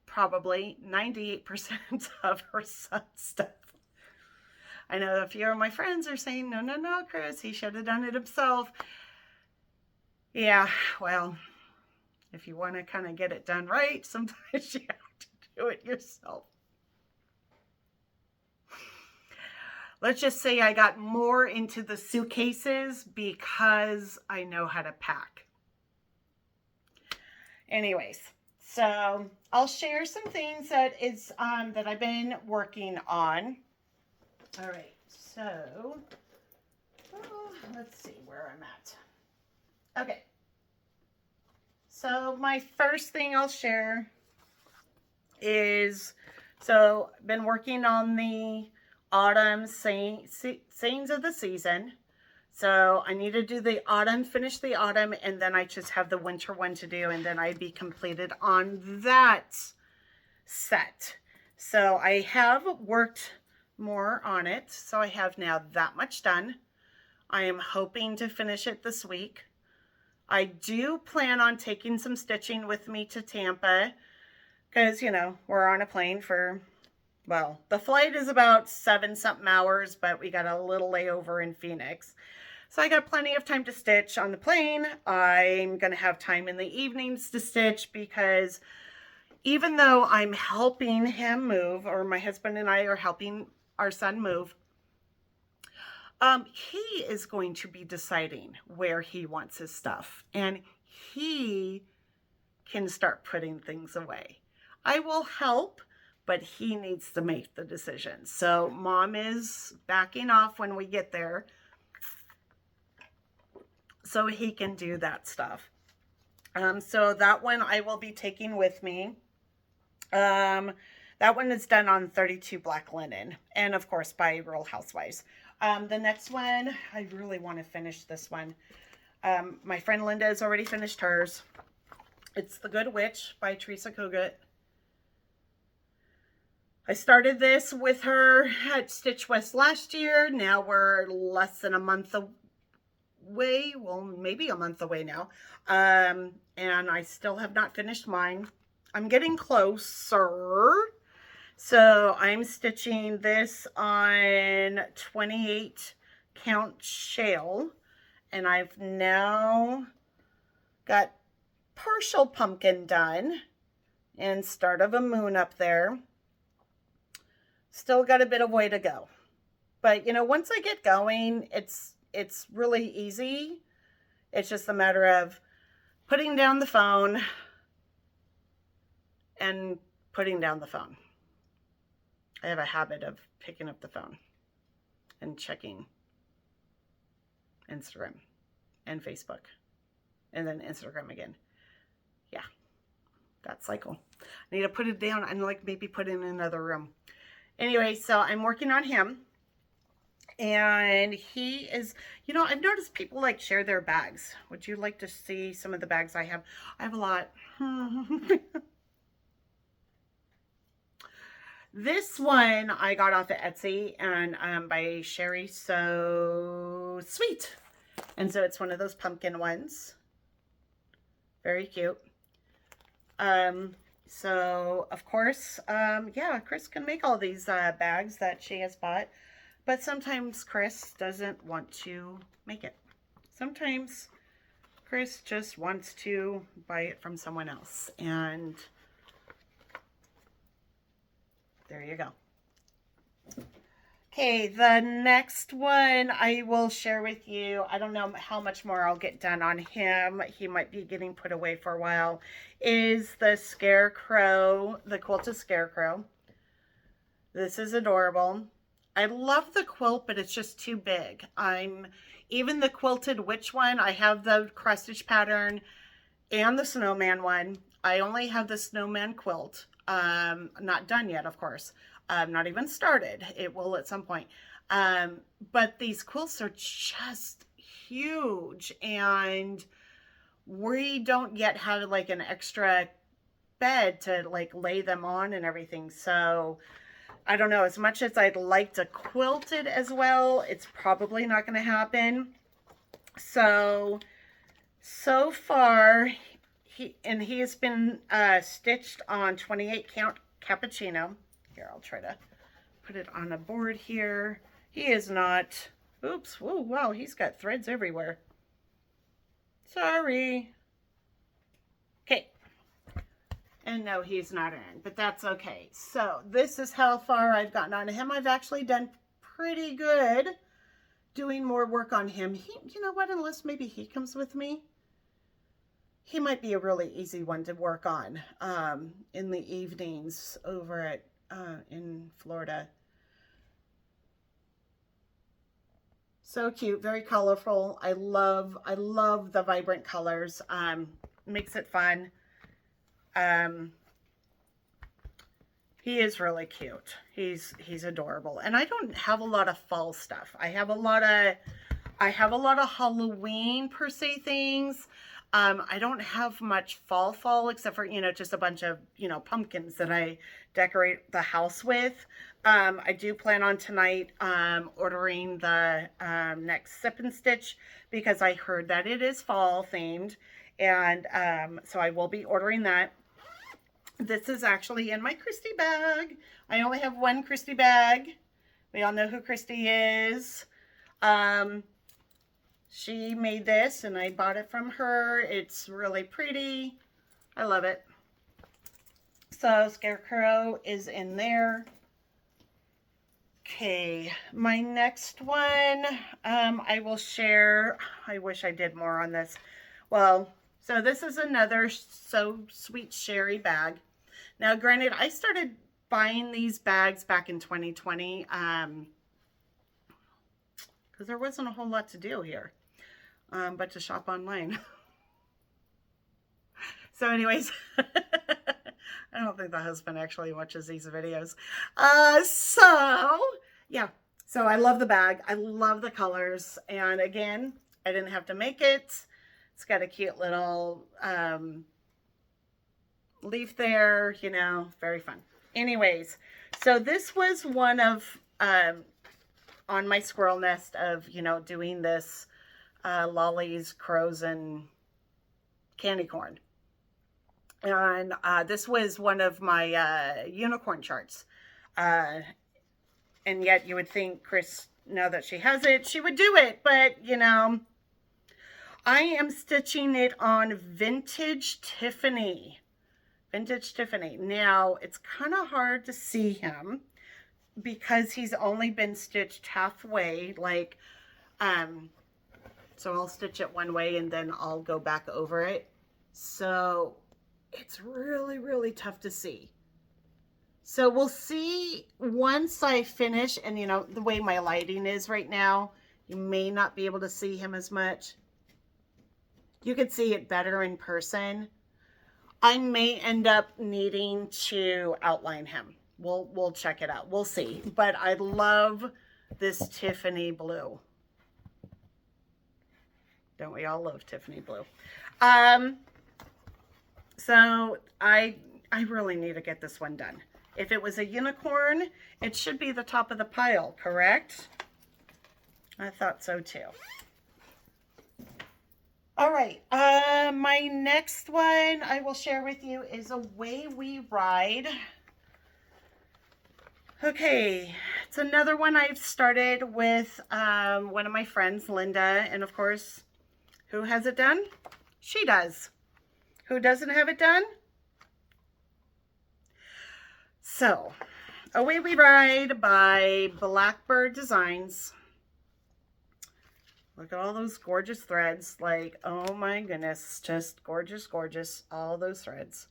probably 98% of her son's stuff. I know a few of my friends are saying, no, Chrys, he should have done it himself. Yeah, well, if you want to kind of get it done right, sometimes you have to do it yourself. Let's just say I got more into the suitcases because I know how to pack. Anyways, so I'll share some things that I've been working on. All right, so let's see where I'm at. Okay, so my first thing I'll share is, so I've been working on the autumn sayings of the season. So I need to do the autumn, finish the autumn, and then I just have the winter one to do, and then I'd be completed on that set. So I have worked more on it, so I have now that much done. I am hoping to finish it this week. I do plan on taking some stitching with me to Tampa, because, you know, we're on a plane for, well, the flight is about 7-something hours, but we got a little layover in Phoenix. So I got plenty of time to stitch on the plane. I'm going to have time in the evenings to stitch, because even though I'm helping him move, or my husband and I are helping our son move, he is going to be deciding where he wants his stuff, and he can start putting things away. I will help, but he needs to make the decision. So mom is backing off when we get there, so he can do that stuff. So that one I will be taking with me. That one is done on 32 black linen, and of course by Real Housewives. The next one, I really want to finish this one. My friend Linda has already finished hers. It's The Good Witch by Teresa Kogut. I started this with her at Stitch West last year. Now we're less than a month away. Well, maybe a month away now. And I still have not finished mine. I'm getting closer. So I'm stitching this on 28 count shale, and I've now got partial pumpkin done and start of a moon up there. Still got a bit of way to go, but you know, once I get going, it's really easy. It's just a matter of putting down the phone and putting down the phone. I have a habit of picking up the phone and checking Instagram and Facebook, and then Instagram again. Yeah, that cycle. I need to put it down and like maybe put it in another room. Anyway, so I'm working on him, and he is, you know, I've noticed people like share their bags. Would you like to see some of the bags I have? I have a lot. This one I got off of Etsy, and by Sherry So Sweet. And so it's one of those pumpkin ones. Very cute. So of course, yeah, Chrys can make all these bags that she has bought, but sometimes Chrys doesn't want to make it. Sometimes Chrys just wants to buy it from someone else, and there you go. Okay, the next one I will share with you. I don't know how much more I'll get done on him. He might be getting put away for a while. Is the Scarecrow, the Quilted Scarecrow. This is adorable. I love the quilt, but it's just too big. Even the quilted witch one, I have the cross stitch pattern and the snowman one. I only have the snowman quilt. Not done yet, of course. Not even started. It will at some point. But these quilts are just huge, and we don't yet have like an extra bed to like lay them on and everything. So I don't know, as much as I'd like to quilt it as well, it's probably not going to happen. So far, he has been stitched on 28 count cappuccino. Here, I'll try to put it on a board here. He is not, oops, whoa, wow, he's got threads everywhere. Sorry. Okay. And no, he's not in, but that's okay. So this is how far I've gotten on him. I've actually done pretty good doing more work on him. You know what, unless maybe he comes with me, he might be a really easy one to work on in the evenings over at in Florida. So cute, very colorful. I love the vibrant colors. Makes it fun. He is really cute. He's adorable. And I don't have a lot of fall stuff. I have a lot of Halloween per se things. I don't have much fall except for, just a bunch of, pumpkins that I decorate the house with. I do plan on tonight ordering the next Sip and Stitch because I heard that it is fall themed. And so I will be ordering that. This is actually in my Christy bag. I only have one Christy bag. We all know who Christy is. She made this and I bought it from her. It's really pretty. I love it. So Scarecrow is in there. Okay, my next one, I will share. I wish I did more on this. Well, so this is another So Sweet Sherry bag. Now, granted, I started buying these bags back in 2020 because there wasn't a whole lot to do here but to shop online. So anyways, I don't think the husband actually watches these videos. Yeah, so I love the bag. I love the colors. And again, I didn't have to make it. It's got a cute little leaf there, very fun. Anyways, so this was one of, on my Squirrel Nest of, doing this lollies, crows, and candy corn. And this was one of my unicorn charts. And yet you would think Chrys, now that she has it, she would do it. But, I am stitching it on Vintage Tiffany. Vintage Tiffany. Now, it's kind of hard to see him because he's only been stitched halfway. So I'll stitch it one way and then I'll go back over it. So it's really, really tough to see. So we'll see once I finish, and the way my lighting is right now, you may not be able to see him as much. You could see it better in person. I may end up needing to outline him. We'll check it out. We'll see. But I love this Tiffany blue. Don't we all love Tiffany blue? So I really need to get this one done. If it was a unicorn, it should be the top of the pile, correct? I thought so too. All right, my next one I will share with you is Away We Ride. Okay, it's another one I've started with one of my friends, Linda, and of course, who has it done? She does. Who doesn't have it done? So, Away We Ride by Blackbird Designs. Look at all those gorgeous threads. Like, oh my goodness, just gorgeous, gorgeous. All those threads.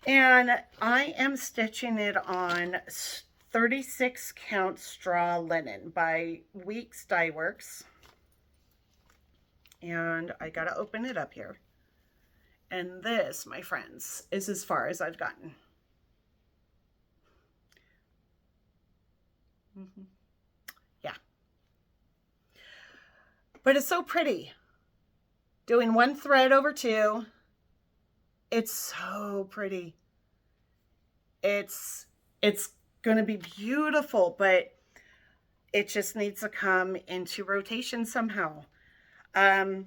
And I am stitching it on 36 count straw linen by Weeks Dye Works. And I gotta open it up here. And this, my friends, is as far as I've gotten. Yeah. But it's so pretty. Doing one thread over two. It's so pretty. It's going to be beautiful, but it just needs to come into rotation somehow. I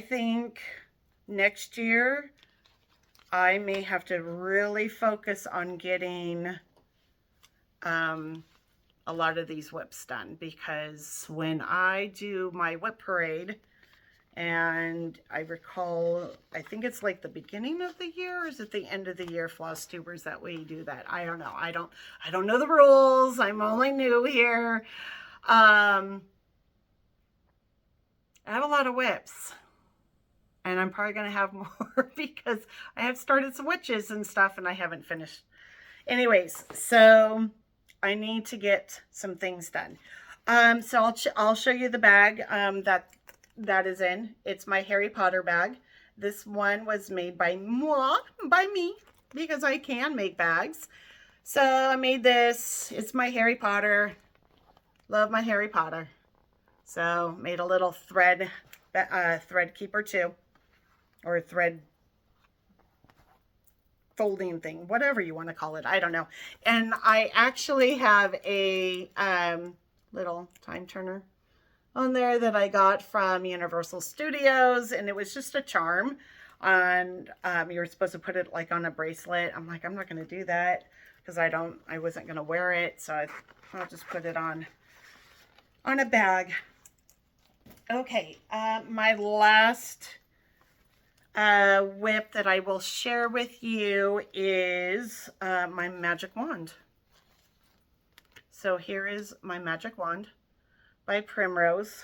think next year I may have to really focus on getting a lot of these whips done, because when I do my whip parade, and I recall, I think it's like the beginning of the year, or is it the end of the year, Flosstubers, that we do that? I don't know. I don't know the rules. I'm only new here. I have a lot of whips, and I'm probably going to have more because I have started switches and stuff and I haven't finished. Anyways, so I need to get some things done. So I'll show you the bag that is in. It's my Harry Potter bag. This one was made by me, because I can make bags. So I made this. It's my Harry Potter. Love my Harry Potter. So made a little thread keeper too, or thread folding thing, whatever you want to call it. I don't know. And I actually have a little time turner on there that I got from Universal Studios, and it was just a charm. And you were supposed to put it like on a bracelet. I'm like, I'm not going to do that because I wasn't going to wear it. So I'll just put it on a bag. Okay, my last whip that I will share with you is my magic wand. So here is my magic wand by Primrose.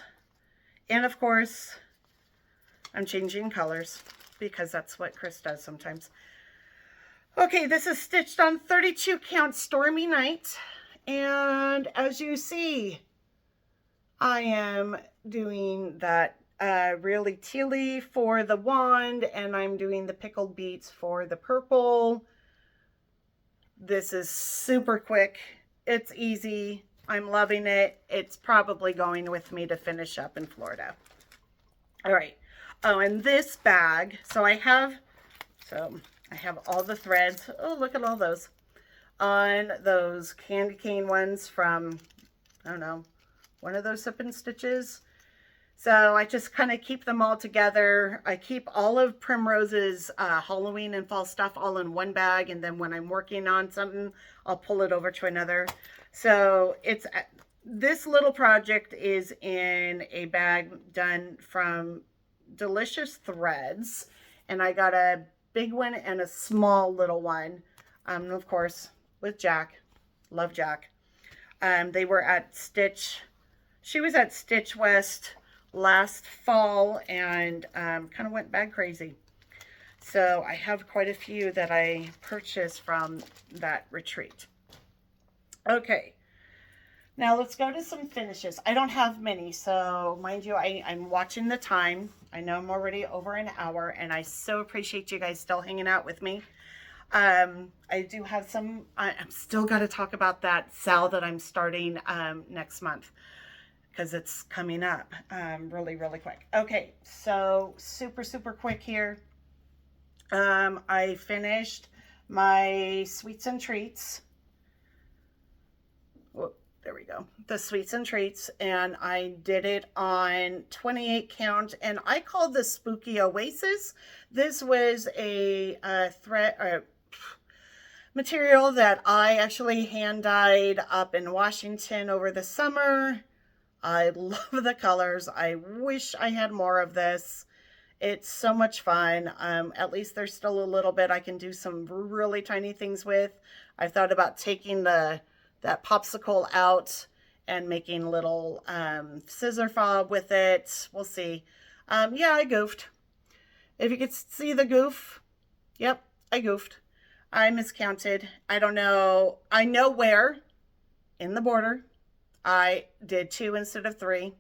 And of course, I'm changing colors because that's what Chrys does sometimes. Okay, this is stitched on 32 count Stormy Night. And as you see, I am doing that really tealy for the wand, and I'm doing the pickled beets for the purple. This is super quick. It's easy. I'm loving it. It's probably going with me to finish up in Florida. All right. Oh, and this bag, so I have all the threads. Oh, look at all those. On those candy cane ones from, I don't know, one of those Sip and Stitches. So I just kind of keep them all together. I keep all of Primrose's Halloween and fall stuff all in one bag, and then when I'm working on something, I'll pull it over to another. So it's this little project is in a bag done from Delicious Threads, and I got a big one and a small little one, of course, with Jack. Love Jack. They were at Stitch. She was at Stitch West last fall and kind of went bag crazy. So I have quite a few that I purchased from that retreat. Okay, now let's go to some finishes. I don't have many, so mind you, I'm watching the time. I know I'm already over an hour, and I so appreciate you guys still hanging out with me. I do have some, I'm still got to talk about that sale that I'm starting next month, because it's coming up really, really quick. Okay, so super quick here. I finished my Sweets and Treats. Whoop, there we go. The Sweets and Treats, and I did it on 28 count, and I called this Spooky Oasis. This was a thread material that I actually hand dyed up in Washington over the summer. I love the colors. I wish I had more of this. It's so much fun. At least there's still a little bit I can do some really tiny things with. I thought about taking that popsicle out and making little scissor fob with it. We'll see. Yeah, I goofed. If you could see the goof, yep, I goofed. I miscounted. I don't know. I know where in the border I did 2 instead of 3.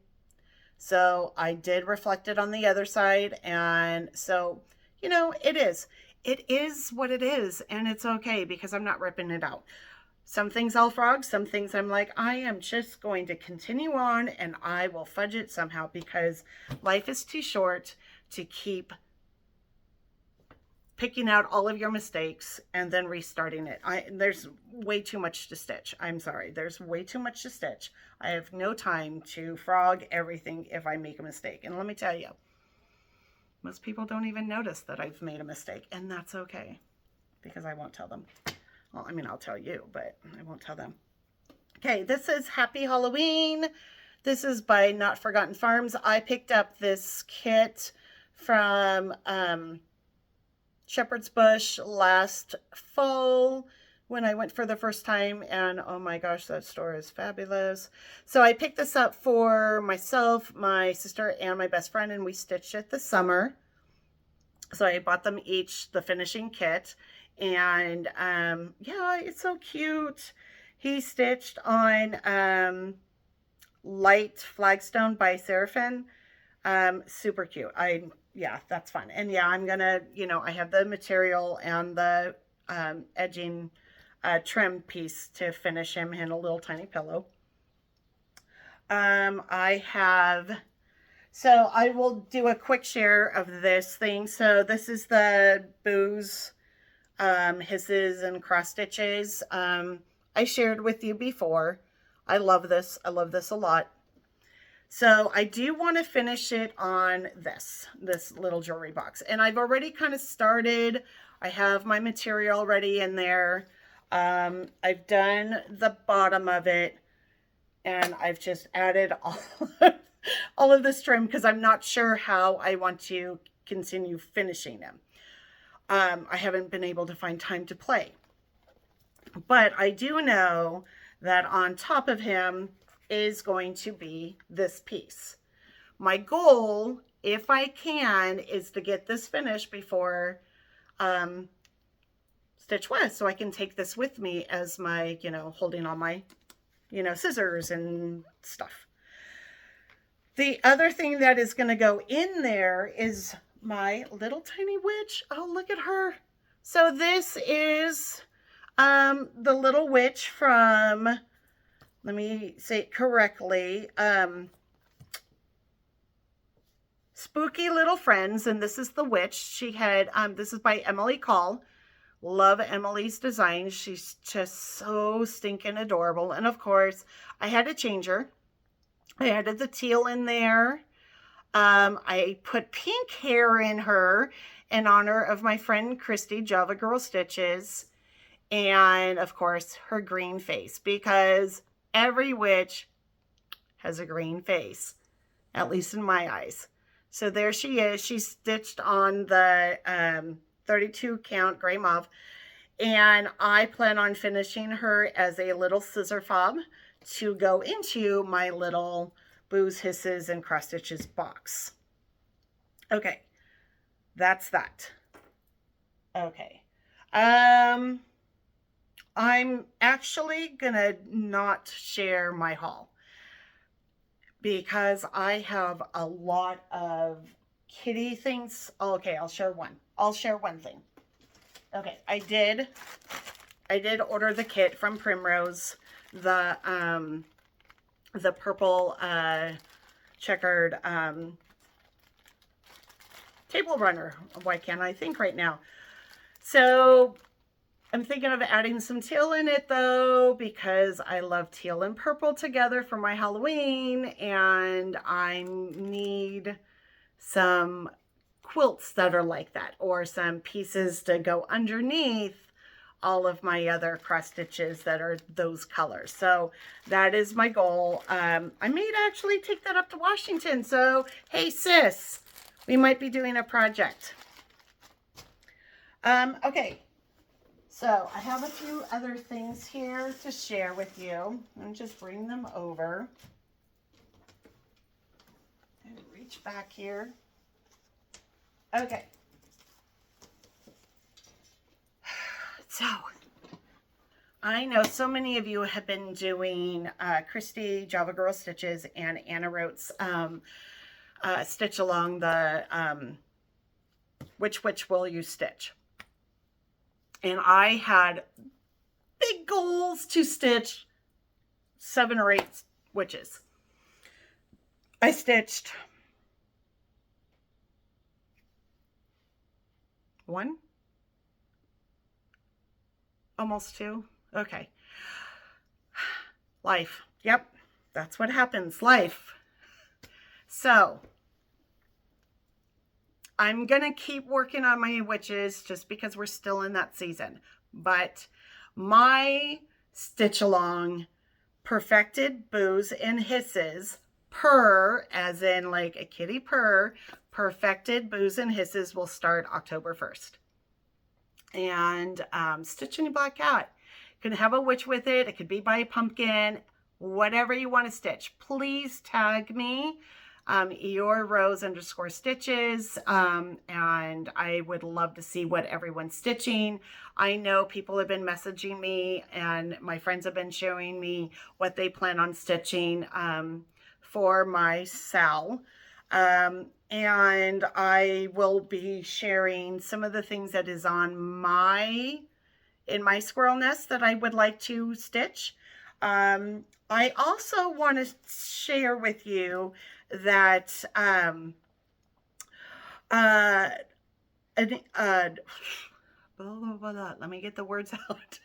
So I did reflect it on the other side. And so, you know, it is. It is what it is. And it's okay because I'm not ripping it out. Some things I'll frog, some things I'm like, I am just going to continue on and I will fudge it somehow because life is too short to keep picking out all of your mistakes and then restarting it. There's way too much to stitch. I'm sorry. There's way too much to stitch. I have no time to frog everything if I make a mistake. And let me tell you, most people don't even notice that I've made a mistake, and that's okay because I won't tell them. Well, I mean, I'll tell you, but I won't tell them. Okay, this is Happy Halloween. This is by Not Forgotten Farms. I picked up this kit from Shepherd's Bush last fall when I went for the first time, and oh my gosh, that store is fabulous. So I picked this up for myself, my sister, and my best friend, and we stitched it this summer. So I bought them each the finishing kit, and yeah, it's so cute. He stitched on Light Flagstone by Seraphim. Super cute. Yeah, that's fun. And yeah, I'm gonna, you know, I have the material and the edging trim piece to finish him in a little tiny pillow. So I will do a quick share of this thing. So this is the Boo's hisses and cross stitches. I shared with you before. I love this. I love this a lot. So I do want to finish it on this little jewelry box. And I've already kind of started. I have my material already in there. I've done the bottom of it. And I've just added all of this trim because I'm not sure how I want to continue finishing them. I haven't been able to find time to play. But I do know that on top of him is going to be this piece. My goal, if I can, is to get this finished before Stitch West, so I can take this with me as my, you know, holding all my, you know, scissors and stuff. The other thing that is going to go in there is my little tiny witch. Oh, look at her. So this is the little witch from, let me say it correctly, Spooky Little Friends, and this is the witch. She had, this is by Emily Call. Love Emily's design. She's just so stinking adorable. And of course, I had to change her. I added the teal in there. I put pink hair in her in honor of my friend Christy, Java Girl Stitches. And of course, her green face, because every witch has a green face, at least in my eyes. So there she is. She's stitched on the 32 count gray mauve. And I plan on finishing her as a little scissor fob to go into my little Boo's, Hisses, and Cross Stitches box. Okay, that's that. Okay. I'm actually gonna not share my haul because I have a lot of kitty things. Oh, okay, I'll share one. I'll share one thing. Okay, I did order the kit from Primrose, the purple checkered table runner. Why can't I think right now? So I'm thinking of adding some teal in it though, because I love teal and purple together for my Halloween, and I need some quilts that are like that, or some pieces to go underneath all of my other cross stitches that are those colors. So that is my goal. I may actually take that up to Washington. So, hey sis, we might be doing a project. Okay. So I have a few other things here to share with you. I'll just bring them over. And reach back here. Okay. So I know so many of you have been doing Christy Java Girl stitches and Anna Rote's stitch along the which will you stitch. And I had big goals to stitch 7 or 8 witches. I stitched 1, almost 2. Okay. Life. Yep. That's what happens. Life. So I'm going to keep working on my witches just because we're still in that season. But my stitch along perfected boos and hisses purr, as in like a kitty purr, perfected boos and hisses will start October 1st. And stitch any black cat. You can have a witch with it. It could be by a pumpkin, whatever you want to stitch. Please tag me, Eeyore Rose _stitches, and I would love to see what everyone's stitching. I know people have been messaging me, and my friends have been showing me what they plan on stitching for my Sal. And I will be sharing some of the things that is on in my squirrel nest that I would like to stitch. I also want to share with you that let me get the words out.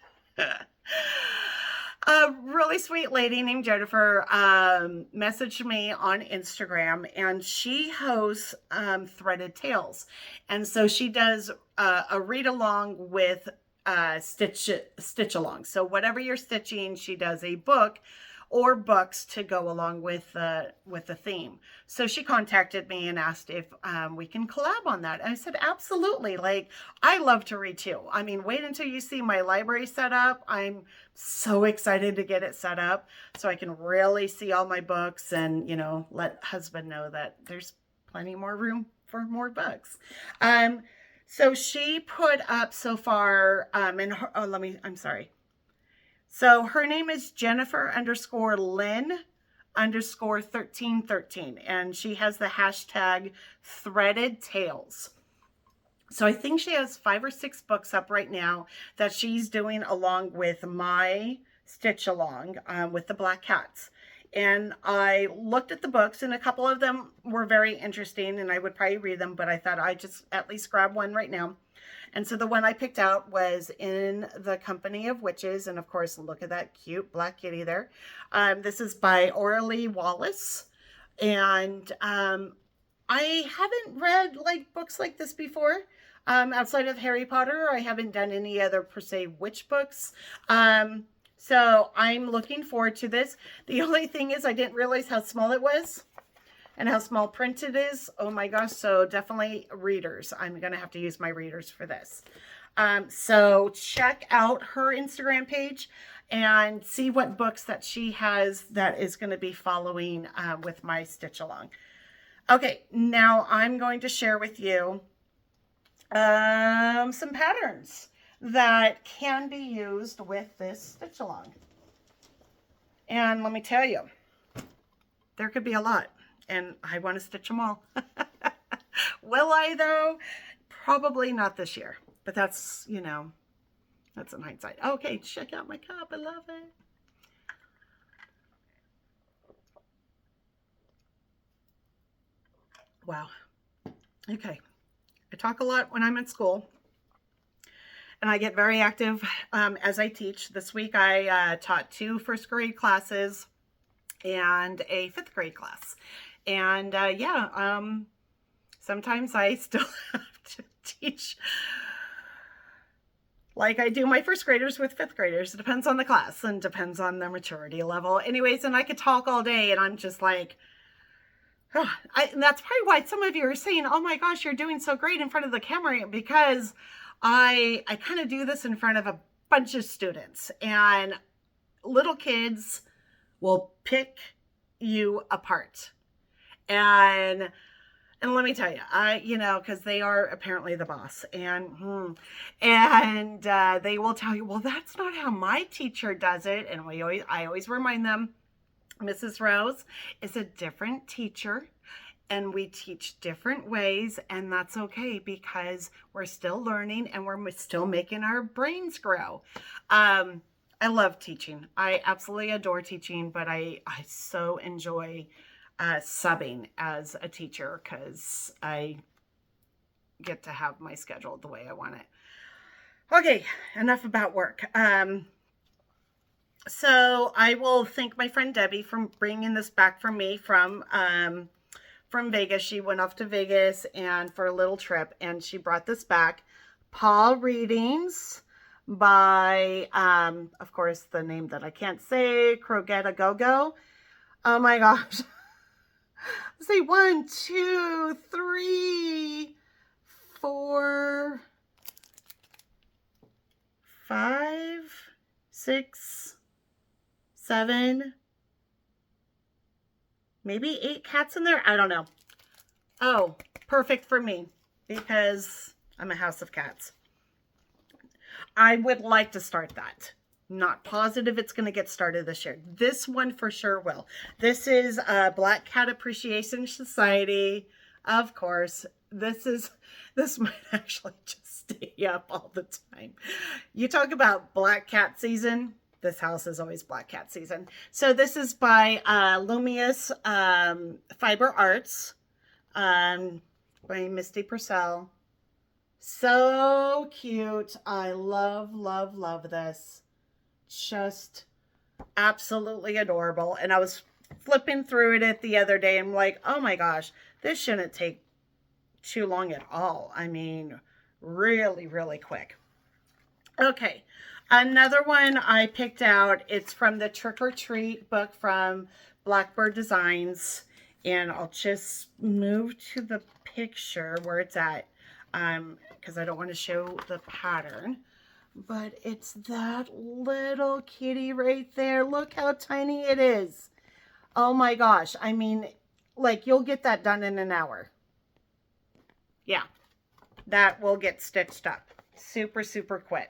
A really sweet lady named Jennifer messaged me on Instagram, and she hosts Threaded Tales. And so she does a read along with stitch along. So whatever you're stitching, she does a book or books to go along with the theme. So she contacted me and asked if we can collab on that. And I said, absolutely. Like, I love to read too. I mean, wait until you see my library set up. I'm so excited to get it set up so I can really see all my books and, you know, let husband know that there's plenty more room for more books. So she put up so far, So her name is Jennifer _Lynn _1313, and she has the hashtag Threaded Tales. So I think she has 5 or 6 books up right now that she's doing along with my stitch along with the black cats. And I looked at the books, and a couple of them were very interesting, and I would probably read them, but I thought I'd just at least grab one right now. And so the one I picked out was In the Company of Witches. And of course, look at that cute black kitty there. This is by Aurelie Wallace. And I haven't read like books like this before. Outside of Harry Potter, I haven't done any other per se witch books. So I'm looking forward to this. The only thing is I didn't realize how small it was and how small print it is. Oh my gosh. So definitely readers. I'm going to have to use my readers for this. So check out her Instagram page and see what books that she has that is going to be following with my stitch along. Okay, now I'm going to share with you some patterns that can be used with this stitch along. And let me tell you, there could be a lot, and I want to stitch them all. Will I though? Probably not this year, but that's, you know, that's in hindsight. Okay, check out my cup. I love it. Wow. Okay. I talk a lot when I'm in school, and I get very active as I teach. This week I taught 2 first grade classes and a 5th grade class. And sometimes I still have to teach like I do my first graders with 5th graders. It depends on the class and depends on the maturity level. Anyways, and I could talk all day, and I'm just like, oh, and that's probably why some of you are saying, oh my gosh, you're doing so great in front of the camera, because I kind of do this in front of a bunch of students, and little kids will pick you apart. And And let me tell you, because they are apparently the boss, and they will tell you, well, that's not how my teacher does it. And I always remind them, Mrs. Rose is a different teacher, and we teach different ways, and that's okay because we're still learning and we're still making our brains grow. I love teaching. I absolutely adore teaching, but I so enjoy subbing as a teacher because I get to have my schedule the way I want it. Okay, enough about work. So I will thank my friend Debbie for bringing this back for me from Vegas. She went off to Vegas and for a little trip, and she brought this back. Paw Readings by, of course, the name that I can't say, Croqueta Go Go. Oh my gosh. Let's see, 1, 2, 3, 4, 5, 6, 7, maybe 8 cats in there. I don't know. Oh, perfect for me because I'm a house of cats. I would like to start that. Not positive it's going to get started this year. This one for sure will. This is Black Cat Appreciation Society. Of course, this might actually just stay up all the time. You talk about Black Cat season. This house is always Black Cat season. So this is by Lumious Fiber Arts by Misty Purcell. So cute. I love, love, love this. Just absolutely adorable. And I was flipping through it the other day and I'm like, oh my gosh, this shouldn't take too long at all. I mean, really, really quick. Okay. Another one I picked out, it's from the Trick or Treat book from Blackbird Designs. And I'll just move to the picture where it's at because I don't want to show the pattern. But it's that little kitty right there. Look how tiny it is. Oh my gosh. I mean, like you'll get that done in an hour. Yeah, that will get stitched up. Super, super quick.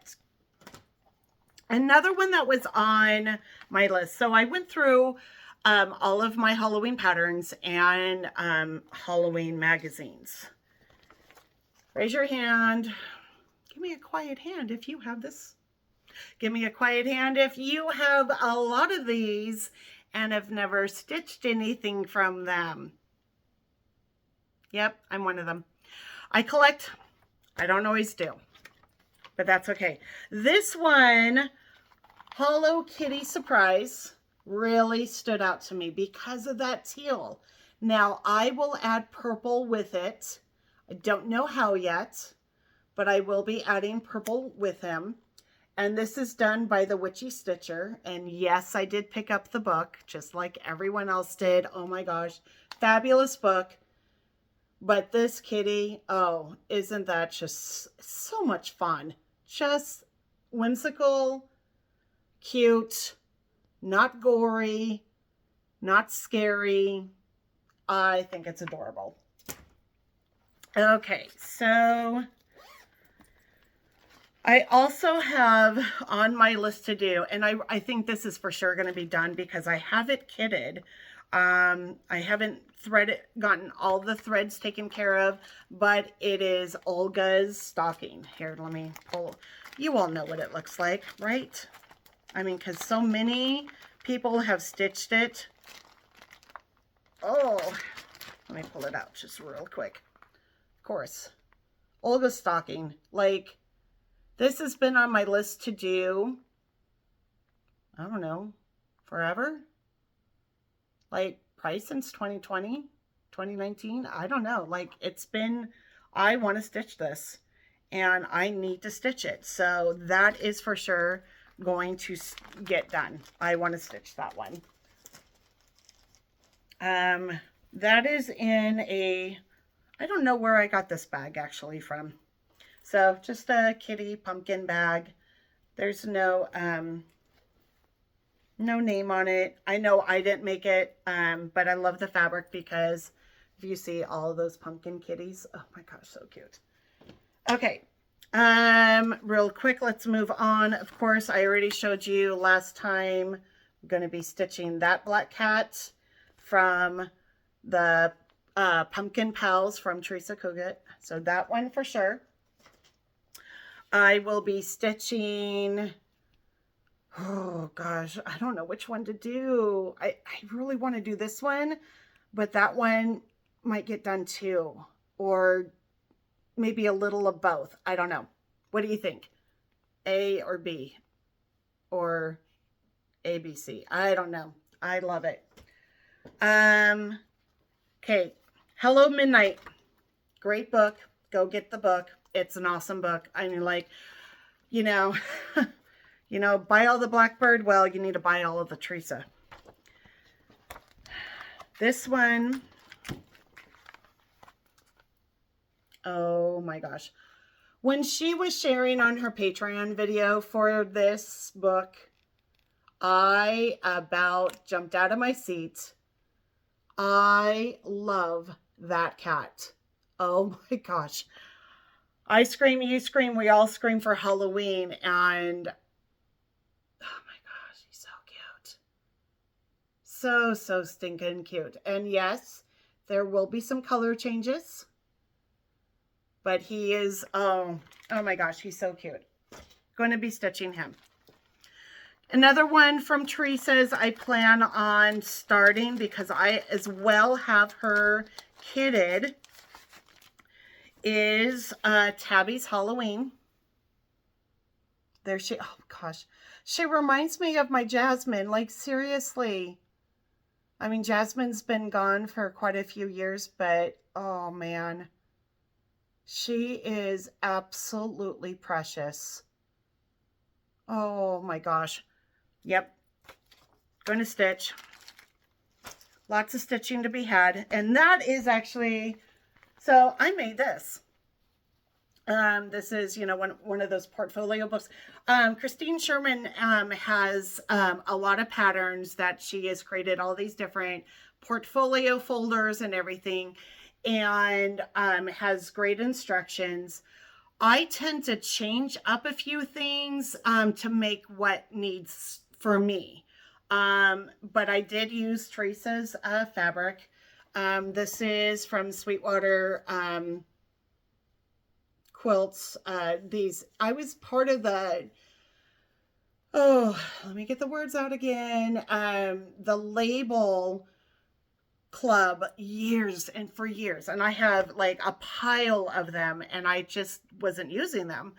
Another one that was on my list. So I went through all of my Halloween patterns and Halloween magazines. Raise your hand. Give me a quiet hand if you have this. Give me a quiet hand if you have a lot of these and have never stitched anything from them. Yep, I'm one of them. I collect. I don't always do, but that's okay. This one, Hello Kitty Surprise, really stood out to me because of that teal. Now, I will add purple with it. I don't know how yet, but I will be adding purple with him. And this is done by the Witchy Stitcher. And yes, I did pick up the book, just like everyone else did. Oh my gosh, fabulous book. But this kitty, oh, isn't that just so much fun? Just whimsical, cute, not gory, not scary. I think it's adorable. Okay, so I also have on my list to do, and I think this is for sure going to be done because I have it kitted. I haven't gotten all the threads taken care of, but it is Olga's stocking. Here, let me pull. You all know what it looks like, right? I mean, because so many people have stitched it. Oh, let me pull it out just real quick. Of course, Olga's stocking. Like, this has been on my list to do, I don't know, forever. Like, probably since 2020, 2019. I don't know. Like, it's been, I want to stitch this. And I need to stitch it. So that is for sure going to get done. I want to stitch that one. That is in a, I don't know where I got this bag actually from. So just a kitty pumpkin bag. There's no no name on it. I know I didn't make it, but I love the fabric because If you see all of those pumpkin kitties. Oh my gosh, so cute. Okay. Real quick, let's move on. Of course, I already showed you last time. I'm going to be stitching that black cat from the Pumpkin Pals from Teresa Kogut. So that one for sure. I will be stitching, oh gosh, I don't know which one to do. I really want to do this one, but that one might get done too, or maybe a little of both. I don't know. What do you think? A or B, or A, B, C? I don't know. I love it. Okay. Hello Midnight. Great book. Go get the book. It's an awesome book. I mean, like, you know, buy all the Blackbird. Well, you need to buy all of the Teresa. This one, oh my gosh. When she was sharing on her Patreon video for this book, I about jumped out of my seat. I love that cat. Oh my gosh. I scream, you scream, we all scream for Halloween, and oh my gosh, he's so cute. So stinking cute. And yes, there will be some color changes, but he is, oh my gosh, he's so cute. Going to be stitching him. Another one from Teresa's I plan on starting because I as well have her kitted is Tabby's Halloween. There she, oh gosh, she reminds me of my Jasmine, like seriously. I mean, Jasmine's been gone for quite a few years, but oh man, she is absolutely precious. Oh my gosh. Yep. Going to stitch. Lots of stitching to be had. And that is actually, so I made this. This is, you know, one of those portfolio books. Christine Sherman has a lot of patterns that she has created, all these different portfolio folders and everything, and has great instructions. I tend to change up a few things to make what needs for me. But I did use Teresa's fabric. This is from Sweetwater Quilts. I was part of the, oh, let me get the words out again. The label club years and for years. And I have like a pile of them and I just wasn't using them.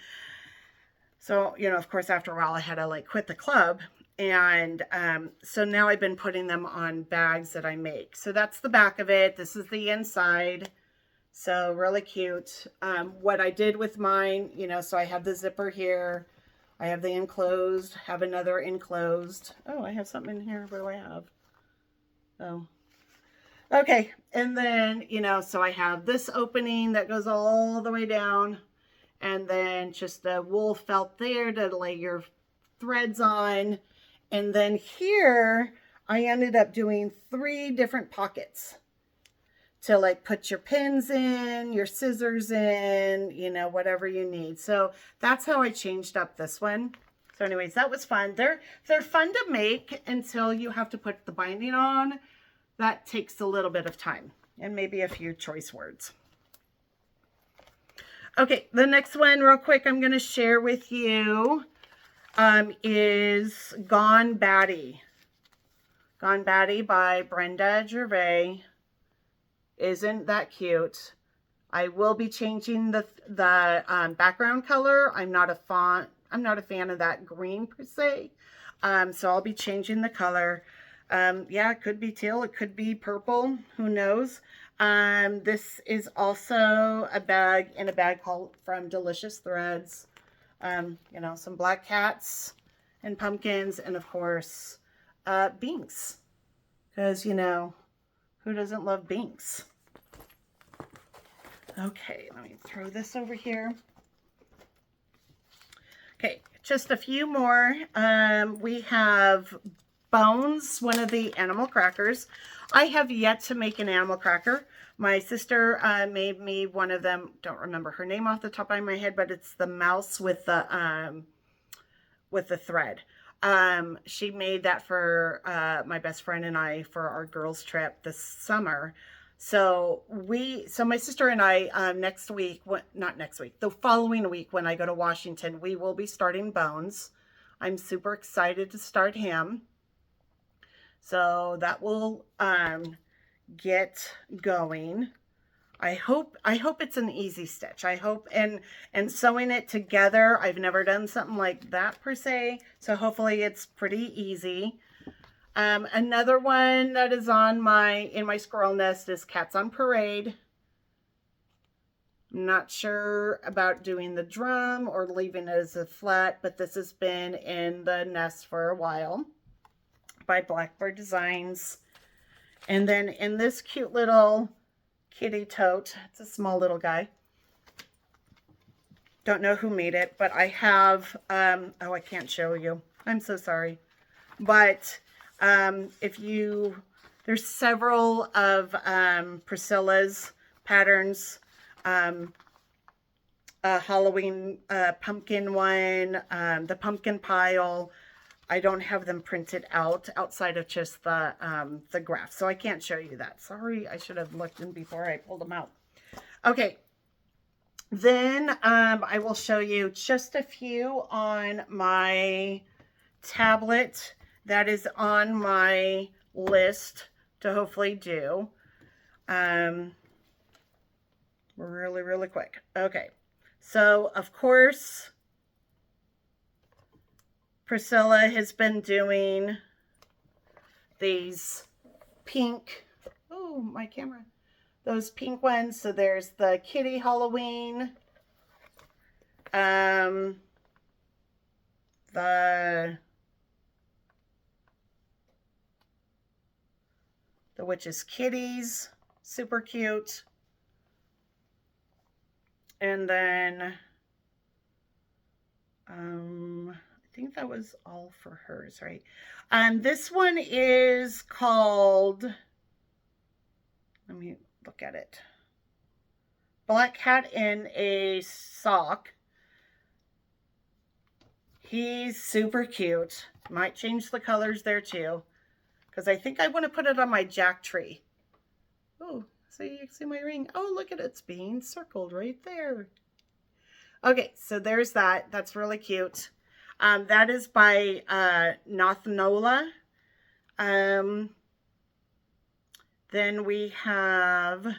So, you know, of course, after a while I had to like quit the club. And so now I've been putting them on bags that I make. So that's the back of it. This is the inside. So really cute. What I did with mine, you know, so I have the zipper here. I have the enclosed, have another enclosed. Oh, I have something in here. What do I have? Oh, okay. And then, you know, so I have this opening that goes all the way down. And then just a wool felt there to lay your threads on. And then here, I ended up doing 3 different pockets to like put your pins in, your scissors in, you know, whatever you need. So that's how I changed up this one. So anyways, that was fun. They're fun to make until you have to put the binding on. That takes a little bit of time and maybe a few choice words. Okay, the next one real quick I'm going to share with you is Gone Batty. Gone Batty by Brenda Gervais. Isn't that cute? I will be changing the background color. I'm not a fan of that green per se. So I'll be changing the color. Yeah, it could be teal, it could be purple, who knows. This is also a bag in a bag called from Delicious Threads. You know, some black cats and pumpkins, and of course, Binks. Because, you know, who doesn't love Binks? Okay, let me throw this over here. Okay, just a few more. We have Bones, one of the animal crackers. I have yet to make an animal cracker, My sister made me one of them. Don't remember her name off the top of my head, but it's the mouse with the thread. She made that for my best friend and I for our girls trip this summer. So my sister and I, next week, not next week, the following week when I go to Washington, we will be starting Bones. I'm super excited to start him. So that will get going. I hope it's an easy stitch. I hope, and sewing it together, I've never done something like that per se, so hopefully it's pretty easy. Another one that is in my Squirrel Nest is Cats on Parade. I'm not sure about doing the drum or leaving it as a flat, but this has been in the nest for a while by Blackbird Designs. And then in this cute little kitty tote, it's a small little guy. Don't know who made it, but I have, oh, I can't show you. I'm so sorry. But there's several of Priscilla's patterns, Halloween pumpkin one, the pumpkin pile. I don't have them printed out outside of just the graph, so I can't show you that. Sorry, I should have looked in before I pulled them out. Okay, then I will show you just a few on my tablet that is on my list to hopefully do. Really, really quick. Okay, so of course, Priscilla has been doing these pink, oh, my camera, those pink ones. So there's the kitty Halloween, the Witch's Kitties, super cute. And then, I think that was all for hers, right? This one is called, let me look at it. Black Cat in a Sock. He's super cute. Might change the colors there too, because I think I want to put it on my jack tree. Oh, so you can see my ring. Oh, look at it. It's being circled right there. Okay, so there's that. That's really cute. That is by Nothnola. Then we have, let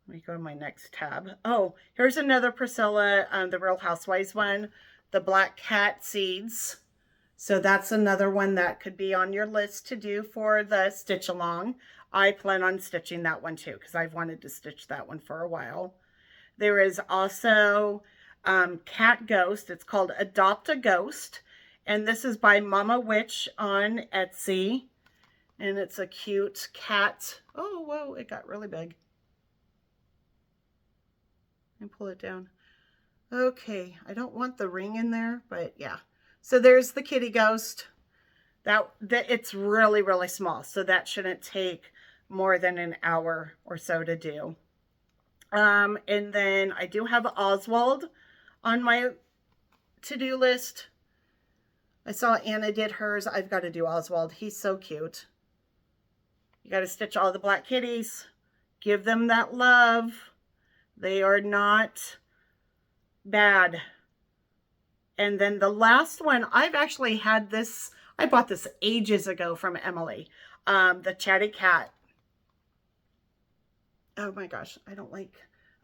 me go to my next tab. Oh, here's another Priscilla, the Real Housewives one, the Black Cat Seeds. So that's another one that could be on your list to do for the stitch along. I plan on stitching that one too, because I've wanted to stitch that one for a while. There is also Cat Ghost. It's called Adopt a Ghost. And this is by Mama Witch on Etsy. And it's a cute cat. Oh, whoa, it got really big. Let me pull it down. Okay, I don't want the ring in there, but yeah. So there's the kitty ghost. That it's really, really small. So that shouldn't take more than an hour or so to do. And then I do have Oswald on my to-do list. I saw Anna did hers. I've got to do Oswald. He's so cute. You got to stitch all the black kitties. Give them that love. They are not bad. And then the last one, I've actually had this, I bought this ages ago from Emily. The Chatty Cat. Oh my gosh, I don't like,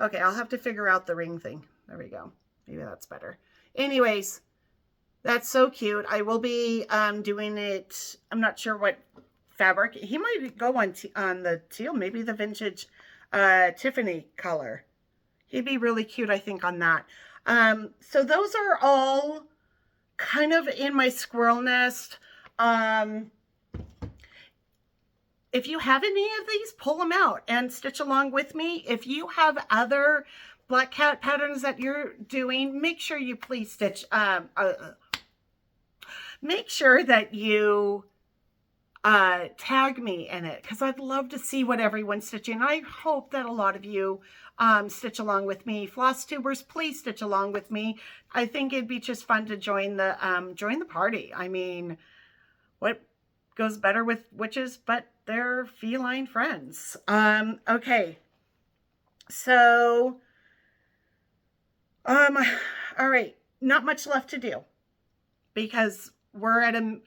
okay, I'll have to figure out the ring thing. There we go. Maybe that's better. Anyways, that's so cute. I will be doing it, I'm not sure what fabric. He might go on the teal, maybe the vintage Tiffany color. He'd be really cute, I think, on that. So those are all kind of in my Squirrel Nest. If you have any of these, pull them out and stitch along with me. If you have other Black Cat patterns that you're doing, make sure you please stitch, make sure that you tag me in it, because I'd love to see what everyone's stitching. I hope that a lot of you stitch along with me. Flosstubers, please stitch along with me. I think it'd be just fun to join the party. I mean, what goes better with witches but their feline friends? Okay, so all right, not much left to do because we're at an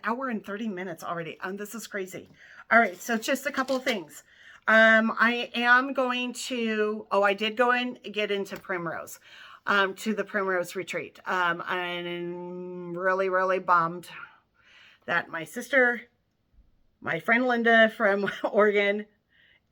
hour and 30 minutes already. This is crazy. All right, so just a couple of things. I am going to, I did go and get into Primrose, to the Primrose Retreat. I'm really, really bummed that my sister, my friend Linda from Oregon,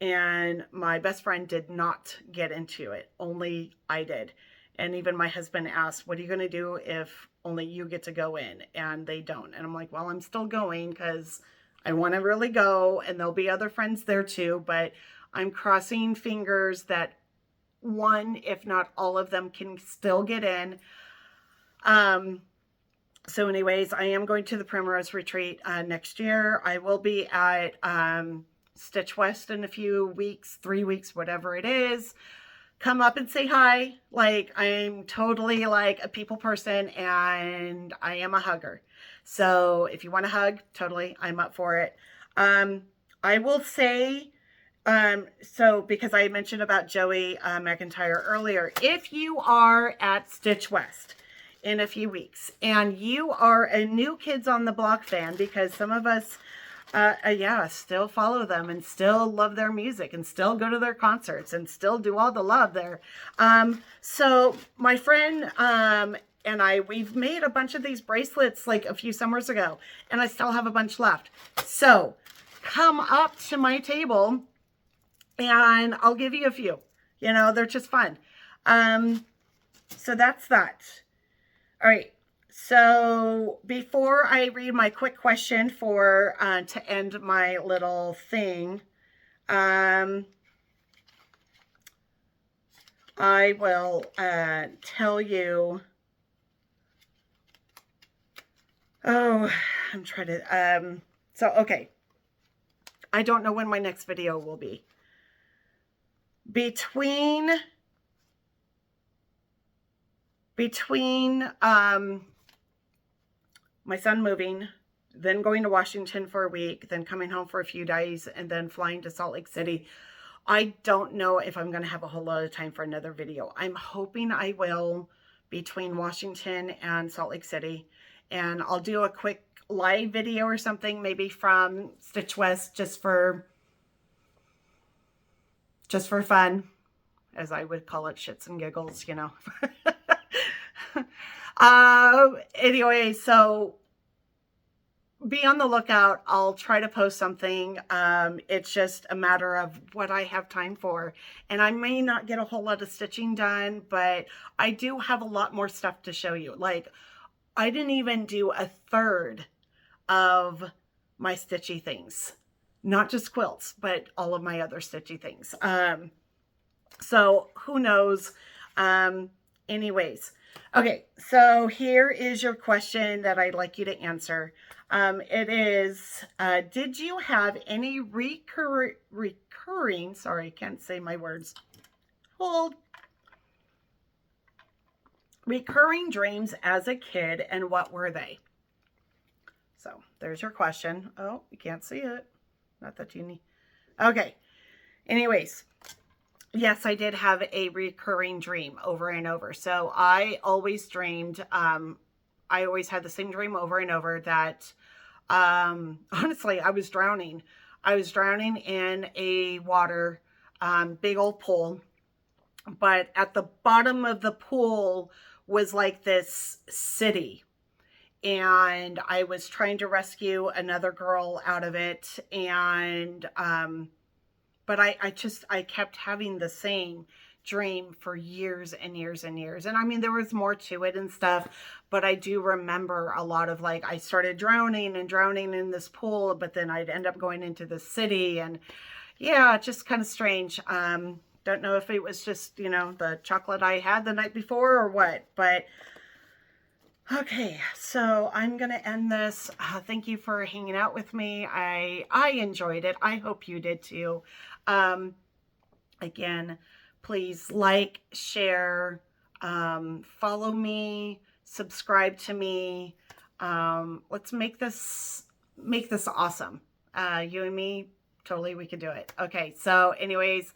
and my best friend did not get into it. Only I did. And even my husband asked, what are you going to do if only you get to go in and they don't? And I'm like, well, I'm still going because I want to really go, and there'll be other friends there too, but I'm crossing fingers that one, if not all of them, can still get in. So anyways, I am going to the Primrose Retreat next year. I will be at Stitch West in a few weeks, 3 weeks, whatever it is. Come up and say hi. Like, I'm totally like a people person, and I am a hugger. So if you want to hug, totally, I'm up for it. I will say, so because I mentioned about Joey McIntyre earlier, if you are at Stitch West in a few weeks and you are a New Kids on the Block fan, because some of us, yeah, still follow them and still love their music and still go to their concerts and still do all the love there. So my friend, and we've made a bunch of these bracelets like a few summers ago, and I still have a bunch left. So come up to my table and I'll give you a few. You know, they're just fun. So that's that. All right. So before I read my quick question for to end my little thing, I will tell you. Oh, I'm trying to, so, okay. I don't know when my next video will be. Between my son moving, then going to Washington for a week, then coming home for a few days, and then flying to Salt Lake City, I don't know if I'm going to have a whole lot of time for another video. I'm hoping I will between Washington and Salt Lake City. And I'll do a quick live video or something, maybe from Stitch West, just for fun, as I would call it, shits and giggles, you know. Anyway, so be on the lookout. I'll try to post something. It's just a matter of what I have time for. And I may not get a whole lot of stitching done, but I do have a lot more stuff to show you. Like, I didn't even do a third of my stitchy things. Not just quilts, but all of my other stitchy things. So who knows? Anyways. Okay, so here is your question that I'd like you to answer. It is, did you have any recurring, sorry, I can't say my words. Hold. Recurring dreams as a kid, and what were they? So there's your question. Oh, you can't see it. Not that you need. Okay. Anyways, yes, I did have a recurring dream over and over. So I always dreamed, I always had the same dream over and over that, honestly, I was drowning. I was drowning in a water, big old pool. But at the bottom of the pool was like this city, and I was trying to rescue another girl out of it, and but I kept having the same dream for years and years and years. And I mean, there was more to it and stuff, but I do remember a lot of, like, I started drowning and drowning in this pool, but then I'd end up going into the city, and yeah, just kind of strange. Don't know if it was just, you know, the chocolate I had the night before or what, but Okay, so I'm going to end this. Thank you for hanging out with me. I enjoyed it. I hope you did too. Again, please like, share, follow me, subscribe to me. Let's make this awesome. You and me, totally, we can do it. Okay, so anyways,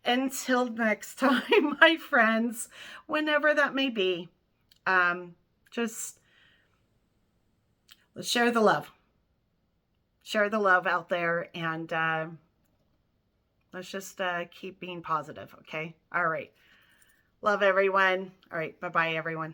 until next time, my friends, whenever that may be, just let's share the love. Share the love out there, and let's just keep being positive, okay? All right. Love everyone. All right. Bye-bye, everyone.